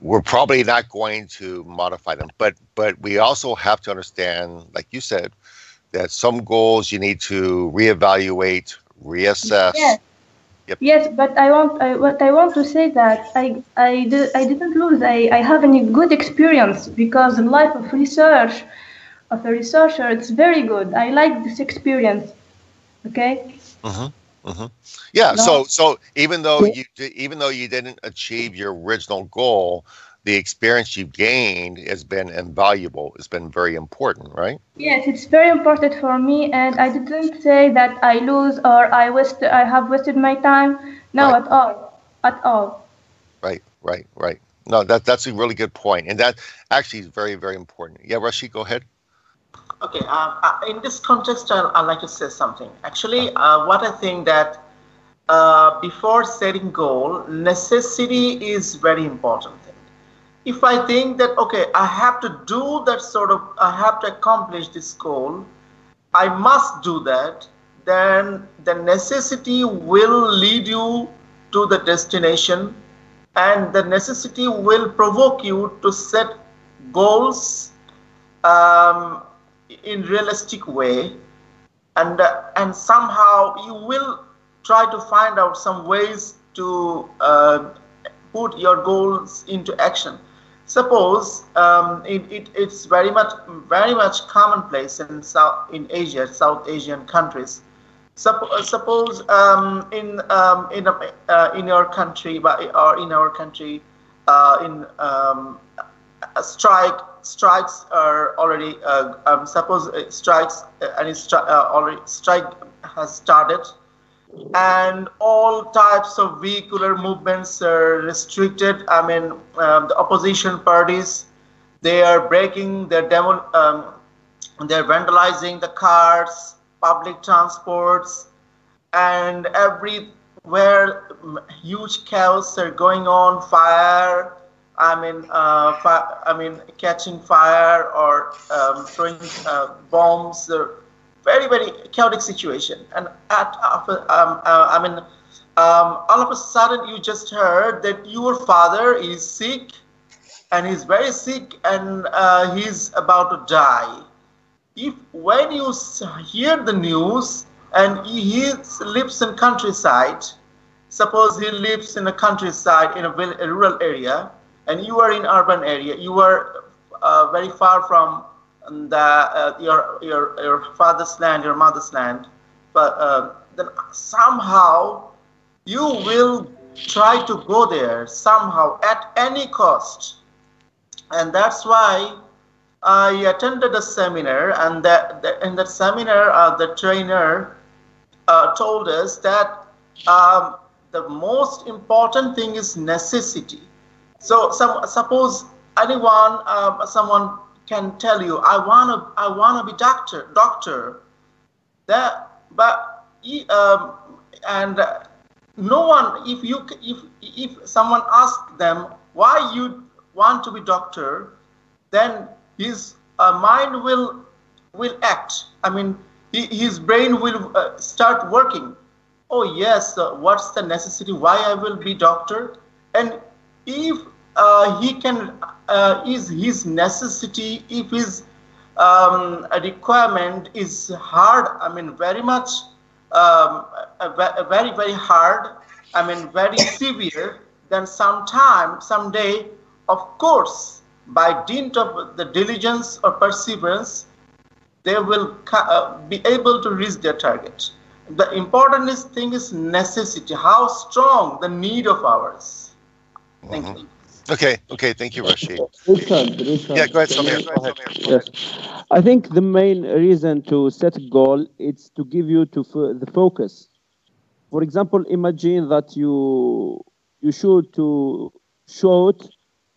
we're probably not going to modify them. But we also have to understand, like you said, that some goals you need to reevaluate, reassess.
Yes.
Yep.
Yes, but what I want to say that I didn't lose. I have a good experience because the life of research. Of a researcher, it's very good. I like this experience. Okay.
Yeah.
No.
So even though you didn't achieve your original goal, the experience you've gained has been invaluable. It's been very important, right?
Yes, it's very important for me, and I didn't say that I lose or I have wasted my time. No,
right.
at all.
Right. No, that's a really good point, and that actually is very, very important. Yeah, Rashid, go ahead.
Okay, in this context, I'd like to say something. Actually, what I think that before setting goal, necessity is very important thing. If I think that, okay, I have to do that I have to accomplish this goal, I must do that, then the necessity will lead you to the destination, and the necessity will provoke you to set goals in realistic way, and somehow you will try to find out some ways to put your goals into action. Suppose it's very much commonplace in South Asian countries. Suppose in your country, or in our country, strikes are already suppose strikes strike has started, and all types of vehicular movements are restricted. I mean, the opposition parties, they are breaking, they're vandalizing the cars, public transports, and everywhere huge chaos are going on. Fire. Catching fire or throwing bombs. Very, very chaotic situation. And all of a sudden you just heard that your father is sick, and he's very sick, and he's about to die. When you hear the news, and he lives in countryside, suppose he lives in a countryside in a rural area, and you are in urban area, you are very far from your father's land, your mother's land, but then somehow you will try to go there somehow at any cost. And that's why I attended a seminar, and in that seminar the trainer told us that the most important thing is necessity. So suppose someone can tell you, I wanna be doctor. No one, if someone asks them why you want to be doctor, then his mind will act. I mean, his brain will start working. Oh yes, what's the necessity? Why I will be doctor? And if he can, is his necessity, if his a requirement is hard, I mean very much, very very hard, I mean very severe, then sometime, someday, of course, by dint of the diligence or perseverance, they will be able to reach their target. The important thing is necessity, how strong the need of ours. Thank you.
Okay, thank you, Rashid.
Richard,
Yeah, go ahead,
can
Samir.
I-
Go ahead.
Yes, I think the main reason to set a goal is to give you the focus. For example, imagine that you shoot to shoot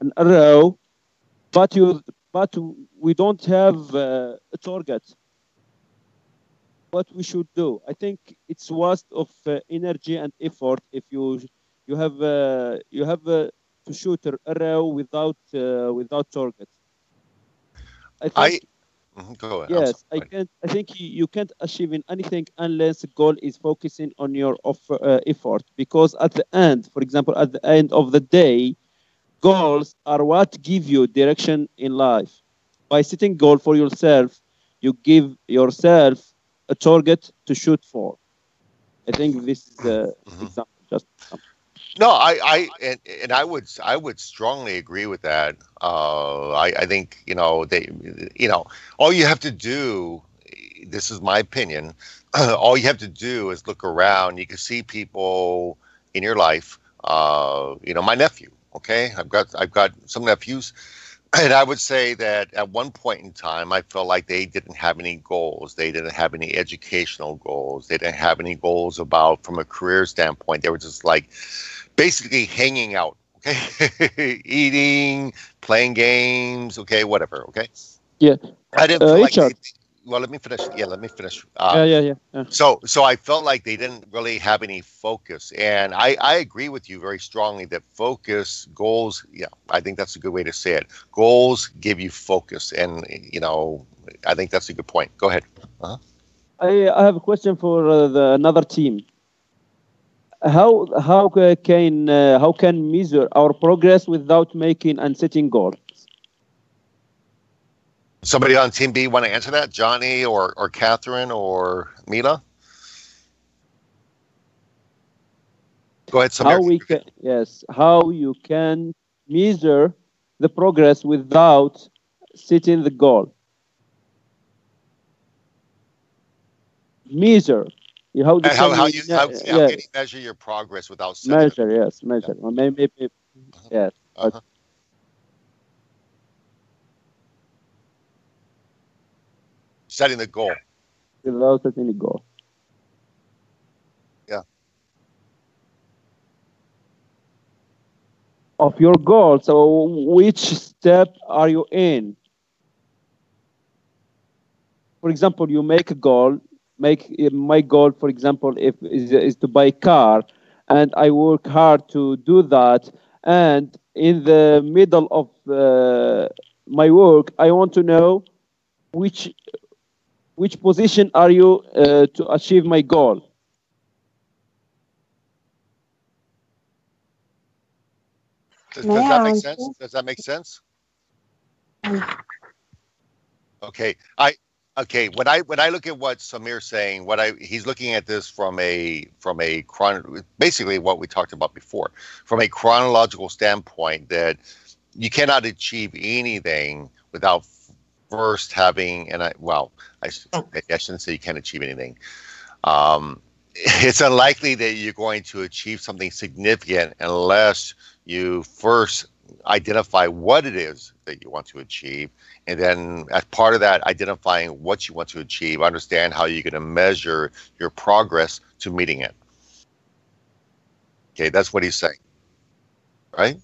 an arrow, but we don't have a target. What we should do? I think it's waste of energy and effort if you have to shoot an arrow without target. I think
go ahead.
yes, I think you can't achieve in anything unless the goal is focusing on your effort. Because at the end, for example, at the end of the day, goals are what give you direction in life. By setting goal for yourself, you give yourself a target to shoot for. I think this is the example. Just
No, and I would strongly agree with that. I think all you have to do. This is my opinion. All you have to do is look around. You can see people in your life. My nephew. Okay, I've got some nephews, and I would say that at one point in time, I felt like they didn't have any goals. They didn't have any educational goals. They didn't have any goals from a career standpoint. They were just like basically hanging out, okay, eating, playing games, okay, whatever, okay.
Yeah.
I didn't feel like
Richard.
well, let me finish. Yeah, let me finish.
Yeah.
So I felt like they didn't really have any focus, and I agree with you very strongly that focus, goals. Yeah, I think that's a good way to say it. Goals give you focus, and I think that's a good point. Go ahead.
I have a question for another team. How can measure our progress without making and setting goals?
Somebody on Team B want to answer that? Johnny or Catherine or Mila? Go ahead, Samir.
How you can measure the progress without setting the goal? Measure. How
can you measure your progress without setting
measure? Yes, measure. Yeah. Maybe. Yes.
Setting the goal.
Without setting the goal.
Yeah.
Of your goal. So, which step are you in? For example, you make a goal. My goal, for example, is to buy a car, and I work hard to do that. And in the middle of my work, I want to know which position are you to achieve my goal.
Does that make sense? Does that make sense? Okay. When I look at what Samir's saying, he's looking at this from basically what we talked about before, from a chronological standpoint, that you cannot achieve anything without first having, I shouldn't say you can't achieve anything. It's unlikely that you're going to achieve something significant unless you first identify what it is that you want to achieve, and then as part of that, identifying what you want to achieve, understand how you're going to measure your progress to meeting it. Okay, that's what he's saying, right?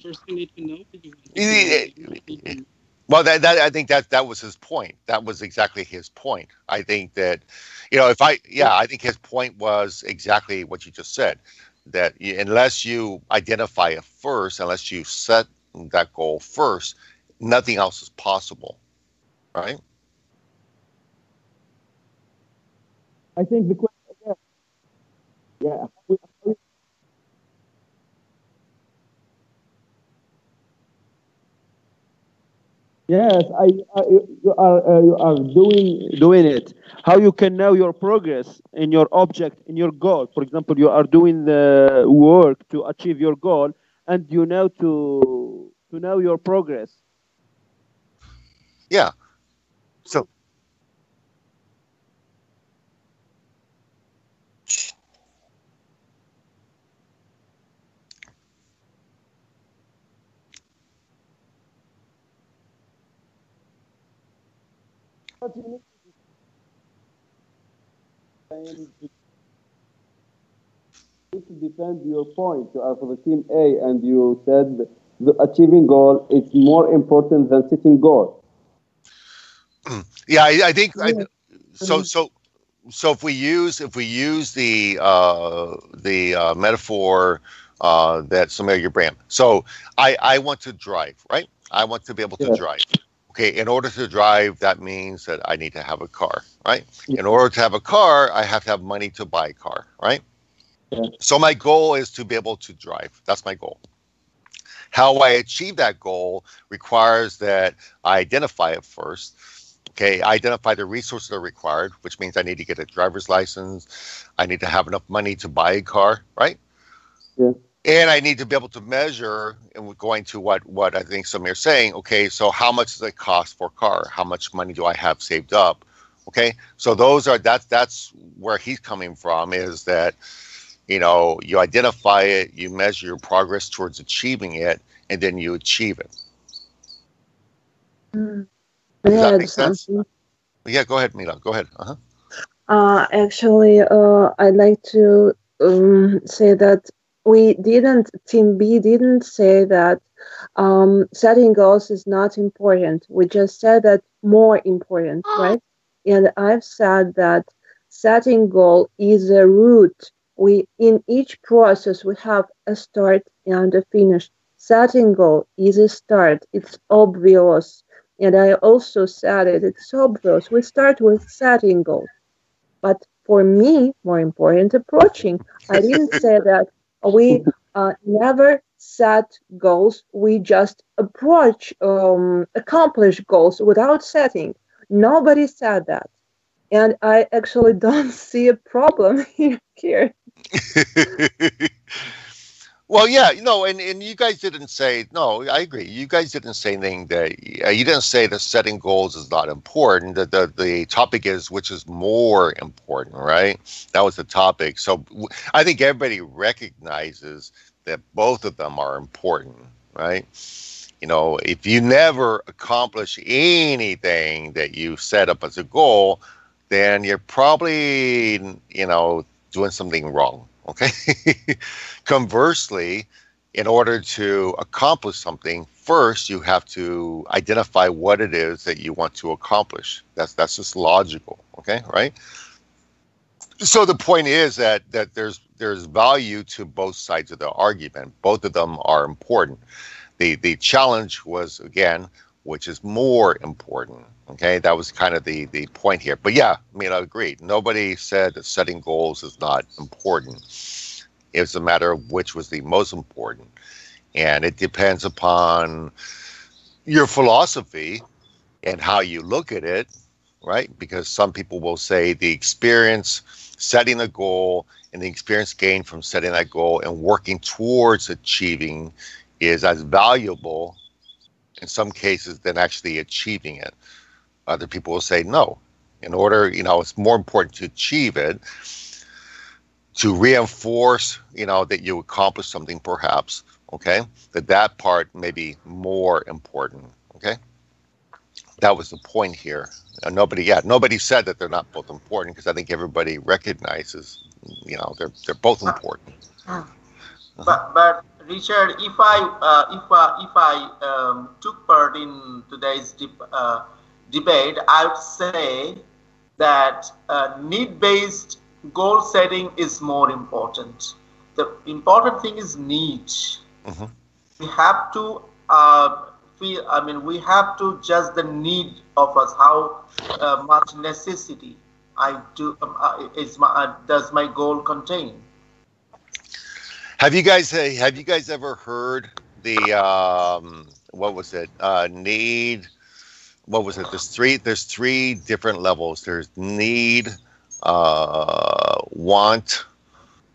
First, you need to know that you want to
Well, that I think that was his point. That was exactly his point. I think that, you know, I think his point was exactly what you just said. That unless you identify it first, unless you set that goal first, nothing else is possible, right?
I think the question, yeah. Yes, you are doing it. How you can know your progress in your object, in your goal. For example, you are doing the work to achieve your goal, and you know to know your progress.
Yeah. So
But you need to defend your point. You are for the team A, and you said the achieving goal is more important than setting goal.
yeah, I think so if we use the metaphor that Samir you bring, so I want to drive, right? I want to be able to drive. Okay, in order to drive, that means that I need to have a car, right? In order to have a car, I have to have money to buy a car, right? So my goal is to be able to drive. That's my goal. How I achieve that goal requires that I identify it first. Okay, identify the resources that are required, which means I need to get a driver's license. I need to have enough money to buy a car, right?
Yeah.
And I need to be able to measure, and we're going to what I think Samir's saying, okay, so how much does it cost for a car? How much money do I have saved up? Okay, so that's where he's coming from, is that, you know, you identify it, you measure your progress towards achieving it, and then you achieve it. Does that make sense? Yeah, go ahead, Mila. Go ahead.
Actually, I'd like to say that Team B didn't say that setting goals is not important. We just said that more important, right? And I've said that setting goal is a route. In each process, we have a start and a finish. Setting goal is a start. It's obvious. And I also said it's obvious. We start with setting goals. But for me, more important, approaching. I didn't say that we never set goals. We just accomplish goals without setting. Nobody said that. And I actually don't see a problem here.
Well, yeah, and you guys didn't say, no, I agree. You guys didn't say anything that, you didn't say that setting goals is not important. The topic is which is more important, right? That was the topic. So I think everybody recognizes that both of them are important, right? You know, if you never accomplish anything that you set up as a goal, then you're probably, doing something wrong. Okay. Conversely, in order to accomplish something, first you have to identify what it is that you want to accomplish. That's just logical. Okay, right? So the point is that there's value to both sides of the argument. Both of them are important. The challenge was, again, which is more important. Okay, that was kind of the point here. But yeah, I mean, I agree. Nobody said that setting goals is not important. It's a matter of which was the most important. And it depends upon your philosophy and how you look at it, right? Because some people will say the experience setting a goal and the experience gained from setting that goal and working towards achieving is as valuable in some cases than actually achieving it. Other people will say no. In order, it's more important to achieve it, to reinforce, that you accomplished something perhaps, okay? That part may be more important, okay? That was the point here. Nobody said that they're not both important, because I think everybody recognizes, they're both important.
But Richard, if I took part in today's debate, I would say that need-based goal setting is more important. The important thing is need.
Mm-hmm.
We have to we have to judge the need of us, how much necessity does my goal contain.
Have you guys ever heard the what was it? Need. What was it? There's three different levels. There's need, want,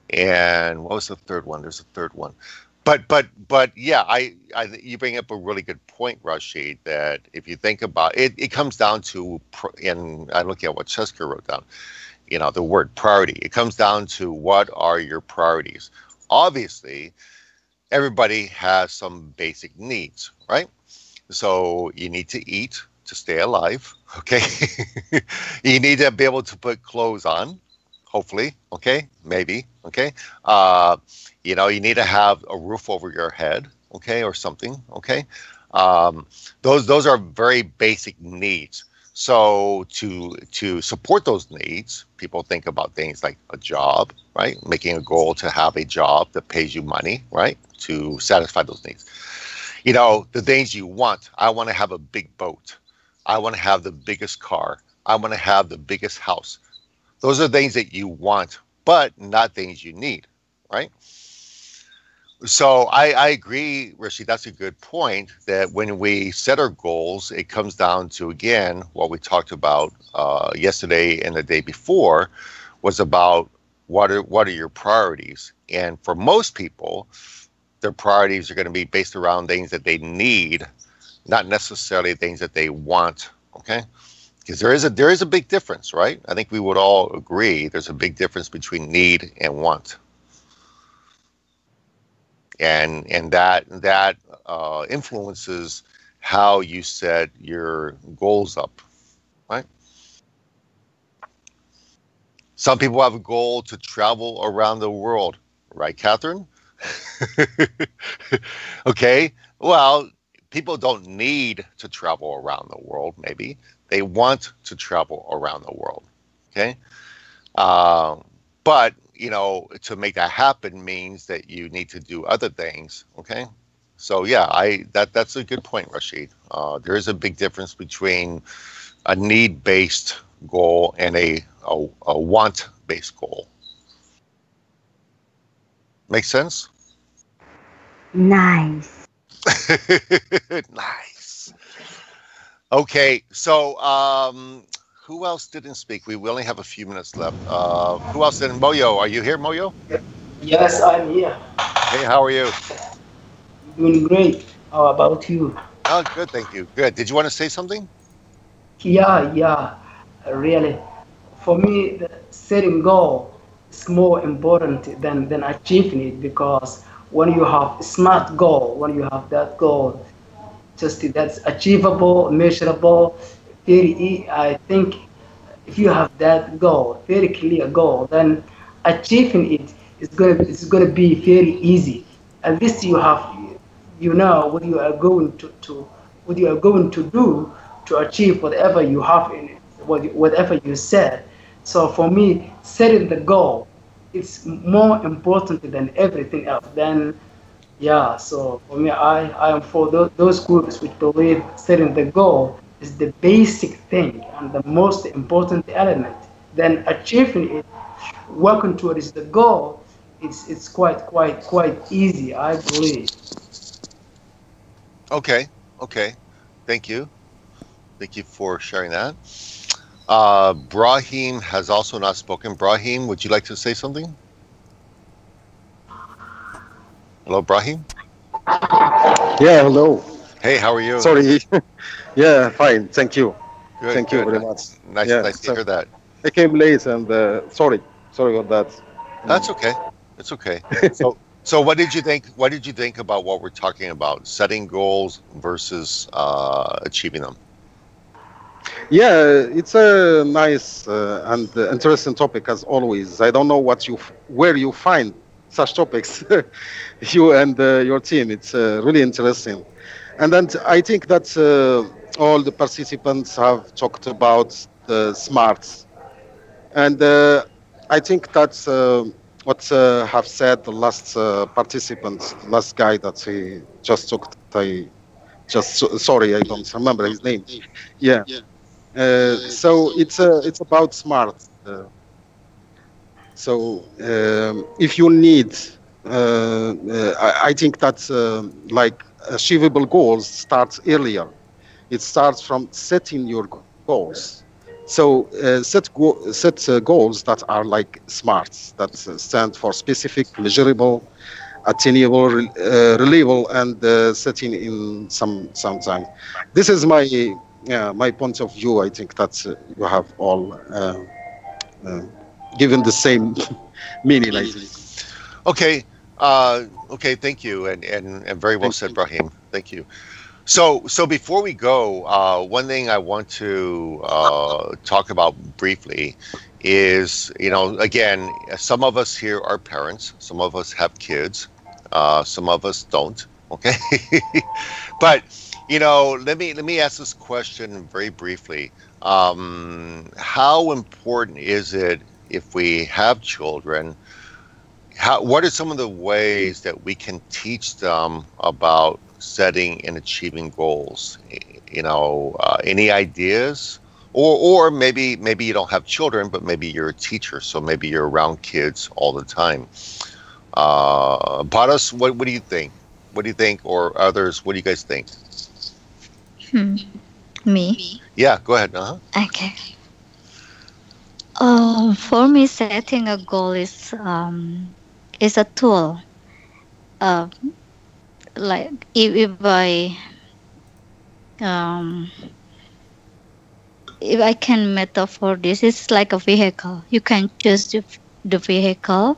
and what was the third one? There's a third one. But yeah, you bring up a really good point, Rashid, that if you think about it, it comes down to, and I look at what Cheska wrote down, the word priority. It comes down to what are your priorities. Obviously, everybody has some basic needs, right? So you need to eat to stay alive, okay? You need to be able to put clothes on, hopefully, okay? Maybe, okay? You need to have a roof over your head, okay, or something, okay? Those are very basic needs. So to support those needs, people think about things like a job, right? Making a goal to have a job that pays you money, right? To satisfy those needs. The things you want. I want to have a big boat. I want to have the biggest car. I want to have the biggest house. Those are things that you want, but not things you need, right? So I agree, Rishi, that's a good point, that when we set our goals, it comes down to, again, what we talked about yesterday and the day before was about what are your priorities. And for most people, their priorities are going to be based around things that they need, not necessarily things that they want, okay? Because there is a big difference, right? I think we would all agree there's a big difference between need and want. And that influences how you set your goals up, right? Some people have a goal to travel around the world, right, Catherine? Okay, well, people don't need to travel around the world, maybe. They want to travel around the world, okay? But to make that happen means that you need to do other things, okay? So yeah, that's a good point, Rashid. There is a big difference between a need-based goal and a want-based goal. Make sense?
Nice.
Nice. Okay, so who else didn't speak? We only have a few minutes left. Who else didn't? Moyo, are you here, Moyo?
Yes, I'm here.
Hey, how are you?
Doing great. How about you?
Oh, good, thank you. Good. Did you want to say something?
Yeah, really. For me, setting goal is more important than achieving it, because when you have a smart goal, when you have that goal, just that's achievable, measurable, I think if you have that goal, very clear goal, then achieving it is gonna be very easy. At least you have, what you are going to do to achieve whatever you have in it, whatever you set. So for me, setting the goal, it's more important than everything else. Then, yeah. So for me, I am for those groups which believe setting the goal is the basic thing and the most important element. Then achieving it, working towards the goal, it's quite easy, I believe.
Okay. Thank you for sharing that. Brahim has also not spoken. Brahim, would you like to say something? Hello, Brahim?
Yeah, hello.
Hey, how are you?
Sorry. Yeah, fine. Thank you.
Good,
Thank you very much.
Nice to hear that.
I came late and sorry about that.
That's okay. It's okay. So what did you think? What did you think about what we're talking about? Setting goals versus achieving them.
Yeah, it's a nice and interesting topic as always. I don't know where you find such topics, you and your team. It's really interesting. And then I think that all the participants have talked about the smarts. And I think that's what have said the last participant, the last guy that he just talked. I just sorry, I don't remember his name. Yeah. So it's about smart. So if you need, I think that like achievable goals starts earlier. It starts from setting your goals. So set goals that are like SMART, that stand for specific, measurable, attainable, reliable, and setting in some time. This is my point of view. I think that you have all uh, given the same meaning. I think.
Okay. Okay. Thank you, and very well said, Brahim. Thank you. So before we go, one thing I want to talk about briefly is, again, some of us here are parents, some of us have kids, some of us don't. Okay, but let me ask this question very briefly. How important is it if we have children? What are some of the ways that we can teach them about setting and achieving goals? Any ideas? Or maybe you don't have children, but maybe you're a teacher, so maybe you're around kids all the time. Paras, what do you think? What do you think, or others? What do you guys think?
Me?
Yeah, go ahead.
Okay. For me, setting a goal is a tool. Like if I can metaphor this, it's like a vehicle. You can choose the vehicle,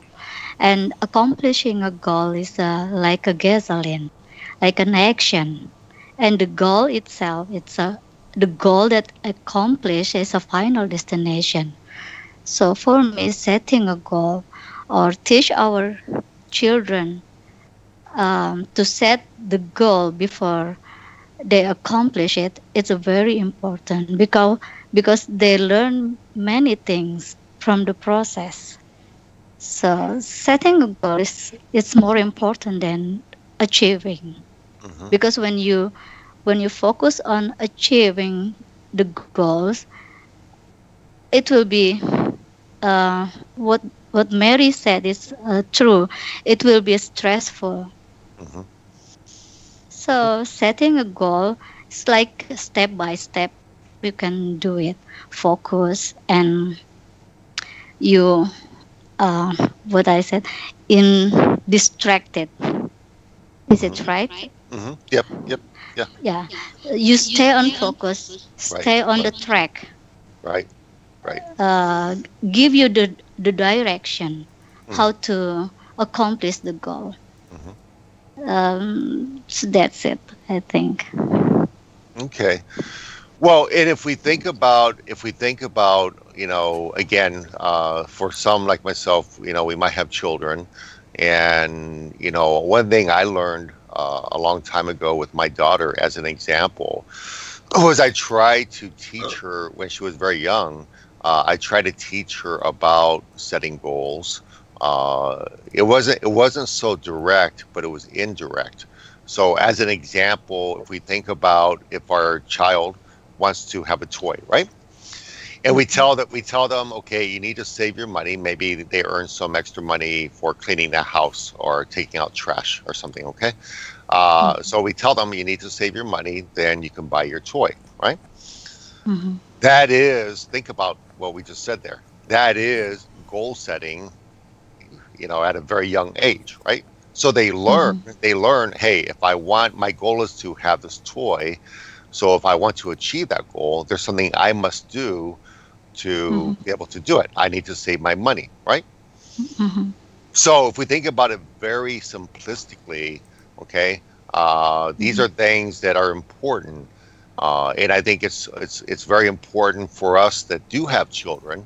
and accomplishing a goal is like a gasoline, like an action. And the goal itself, the goal that accomplished is a final destination. So for me, setting a goal or teach our children to set the goal before they accomplish it, it's very important because they learn many things from the process. So setting a goal is more important than achieving, because when you focus on achieving the goals, it will be what Mary said is true. It will be stressful. So setting a goal is like step by step. You can do it. Focus, and you, what I said, in distracted. Is it right?
Yep. Yeah.
Yeah. You stay on focus. Stay on the track.
Right.
Give you the direction how to accomplish the goal. So that's it, I think.
Okay. Well, and if we think about, again, for some like myself, we might have children, and one thing I learned a long time ago with my daughter, as an example, was I tried to teach her when she was very young. I tried to teach her about setting goals. It wasn't so direct, but it was indirect. So as an example, if we think about if our child wants to have a toy, right? And we tell them, okay, you need to save your money. Maybe they earn some extra money for cleaning the house or taking out trash or something, okay? So we tell them you need to save your money, then you can buy your toy, right? That is, think about what we just said there. That is goal setting, at a very young age, right? So they learn, hey, if I want, my goal is to have this toy. So if I want to achieve that goal, there's something I must do to be able to do it. I need to save my money, right? So if we think about it very simplistically, okay, these are things that are important. And I think it's very important for us that do have children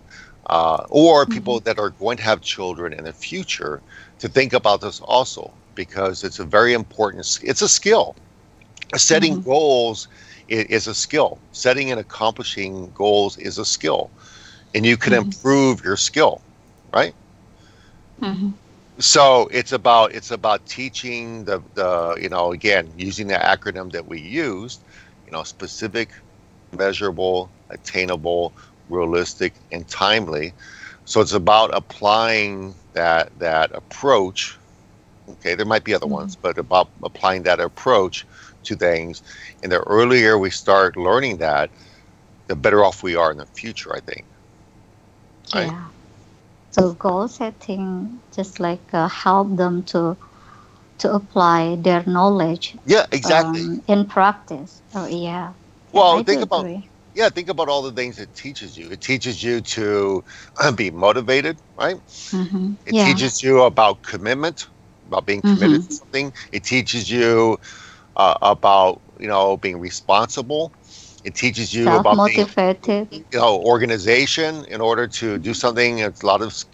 or people that are going to have children in the future to think about this also, because it's a very important, it's a skill. Setting goals is a skill. Setting and accomplishing goals is a skill, and you can improve your skill, right? So it's about teaching the again, using the acronym that we used, specific, measurable, attainable, realistic, and timely. So it's about applying that approach. Okay, there might be other ones, but about applying that approach to things. And the earlier we start learning that, the better off we are in the future, I think. Right?
Yeah. So goal setting just like help them to apply their knowledge.
Yeah, exactly.
In practice. Oh yeah.
Well,
I
think
do
about
agree.
think about all the things it teaches you. It teaches you to be motivated, right? It teaches you about commitment, about being committed to something. It teaches you about being responsible. It teaches you about being
Self-motivated.
organization. In order to do something, it's a lot of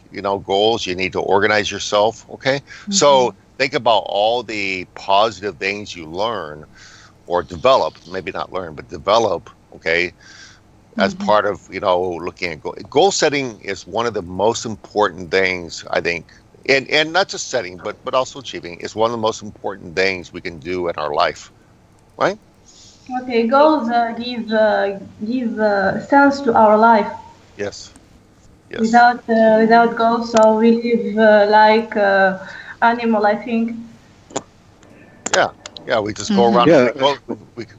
goals. You need to organize yourself. Okay, so think about all the positive things you learn or develop. Maybe not learn, but develop. Okay, as part of looking at goal setting is one of the most important things, I think. And not just setting, but also achieving is one of the most important things we can do in our life, right?
Okay, goals give sense to our life.
Yes.
Without goals, so we live like animal, I think.
Yeah, we just go around.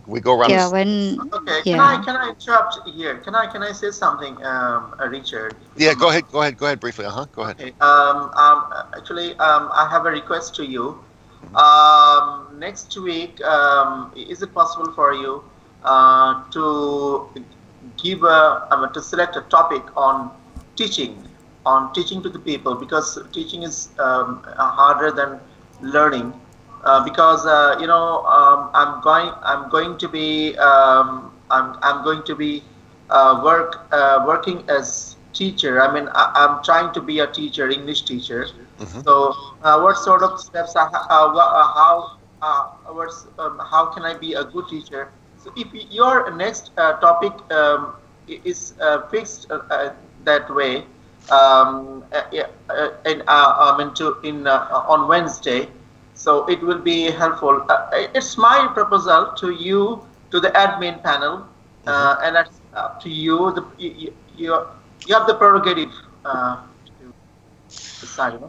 We go around.
Yeah,
Okay, can I interrupt here? Can I say something, Richard?
Yeah, go ahead briefly. Go ahead.
Okay. Actually, I have a request to you. Next week, is it possible for you to give to select a topic on teaching to the people, because teaching is harder than learning. Because I'm going to be working as teacher. I mean, I'm trying to be a teacher, English teacher. So, what sort of steps? How can I be a good teacher? So, if your next topic is fixed that way, on Wednesday. So it will be helpful. It's my proposal to you, to the admin panel, and that's up to you. You have the prerogative to decide.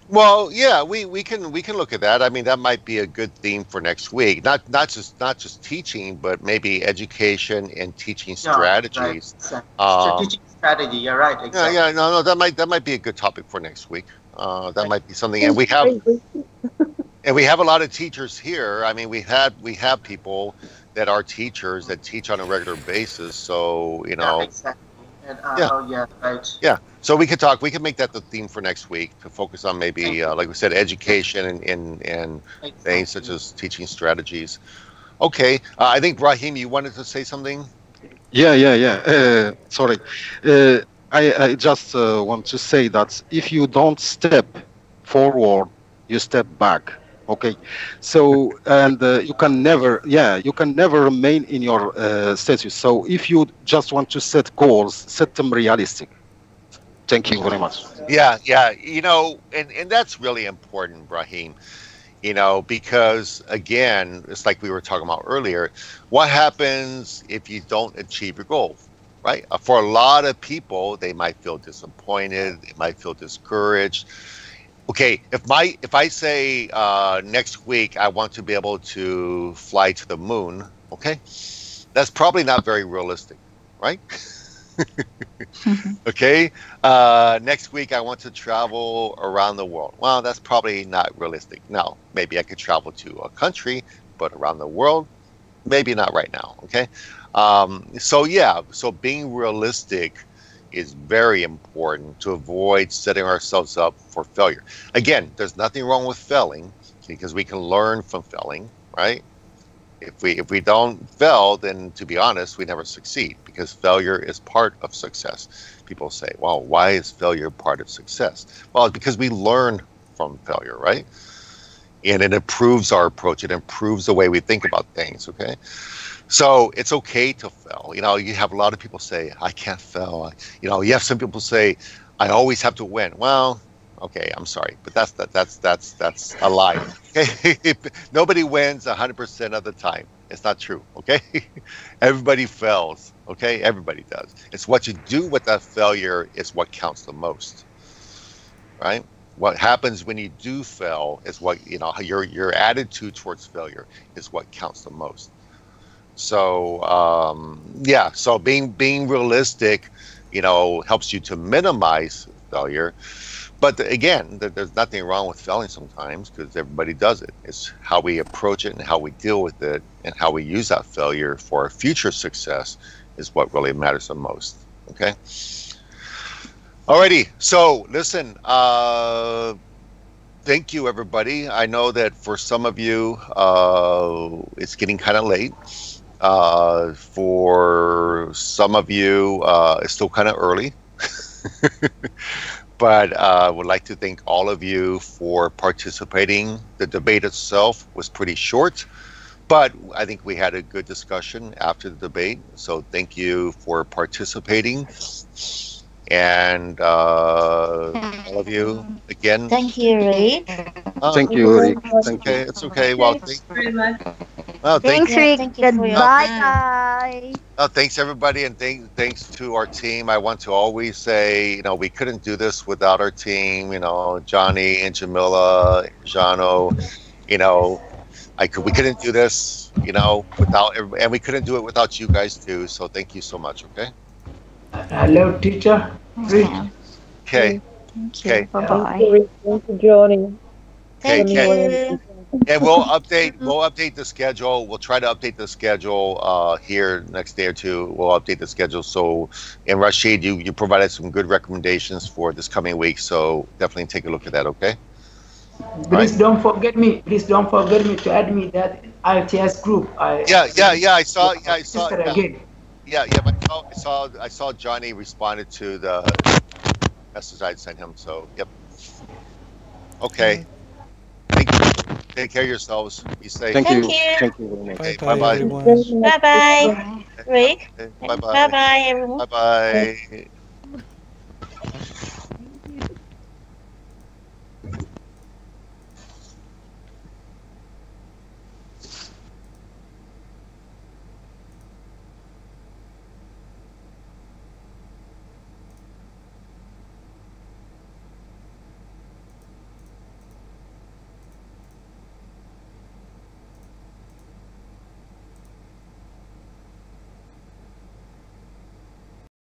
Well, yeah, we can look at that. I mean, that might be a good theme for next week. Not just teaching, but maybe education and teaching strategies.
Right. Teaching strategy. You're right. Exactly.
Yeah. No, that might be a good topic for next week. That might be something, and we have a lot of teachers here. I mean, we have people that are teachers that teach on a regular basis. So
exactly. And, right.
Yeah. So we can make that the theme for next week, to focus on maybe like we said, education and things such as teaching strategies. Okay. I think Brahim, you wanted to say something.
Yeah. Sorry. I just want to say that if you don't step forward, you step back. Okay, so and you can never remain in your status. So if you just want to set goals, set them realistic. Thank you very much.
Yeah, and that's really important, Brahim. Because again, it's like we were talking about earlier. What happens if you don't achieve your goal? Right? For a lot of people, they might feel disappointed. They might feel discouraged. Okay, if I say next week I want to be able to fly to the moon, okay, that's probably not very realistic, right? Okay, next week I want to travel around the world. Well, that's probably not realistic. Now, maybe I could travel to a country, but around the world, maybe not right now. Okay, so being realistic is very important to avoid setting ourselves up for failure. Again, there's nothing wrong with failing, because we can learn from failing, right? If we don't fail, then to be honest, we never succeed, because failure is part of success. People say, well, why is failure part of success? Well, it's because we learn from failure, right? And it improves our approach. It improves the way we think about things, okay? So it's okay to fail. You know, you have a lot of people say, I can't fail. You know, you have some people say, I always have to win. Well, okay, I'm sorry, but that's a lie. Okay, nobody wins 100% of the time. It's not true. Okay, everybody fails. Okay, everybody does. It's what you do with that failure is what counts the most, right? What happens when you do fail is what, you know, your attitude towards failure is what counts the most. So yeah, so being realistic, you know, helps you to minimize failure. But again, there's nothing wrong with failing sometimes, because everybody does it. It's how we approach it and how we deal with it and how we use that failure for our future success is what really matters the most. Okay. Alrighty. So listen, thank you, everybody. I know that for some of you, it's getting kind of late. For some of you, it's still kind of early. But I would like to thank all of you for participating. The debate itself was pretty short, but I think we had a good discussion after the debate. So thank you for participating. And all of you, again.
Thank you, Rick.
Thank you, Rick. Thank you.
Okay, it's okay. Well,
very much.
Thanks, Rick.
Thank you for your
Goodbye,
time.
guys.
thanks everybody, and thanks to our team. I want to always say, you know, we couldn't do this without our team. You know, Johnny and Jamila, Jano. You know, we couldn't do this, you know, without everybody, and we couldn't do it without you guys too. So thank you so much. Okay.
Hello, teacher. Rick.
Okay.
Thank you.
Okay.
Bye-bye.
Thank you, Johnny.
Thank
Okay.
you.
And we'll update the schedule. We'll try to update the schedule here next day or two. We'll update the schedule. So, and Rashid, you provided some good recommendations for this coming week. So definitely take a look at that. Okay.
Please don't forget me. Please don't forget me to add me that ITS group.
Yeah. I saw.
Again.
Yeah. But I saw Johnny responded to the message I sent him. So, yep. Okay. Thank you. Take care of yourselves. Be safe.
Thank you.
Thank you.
Thank you very much.
Okay,
Bye
bye-bye.
everyone.
Bye-bye, Rick.
Bye-bye.
Bye-bye, everyone.
Bye-bye.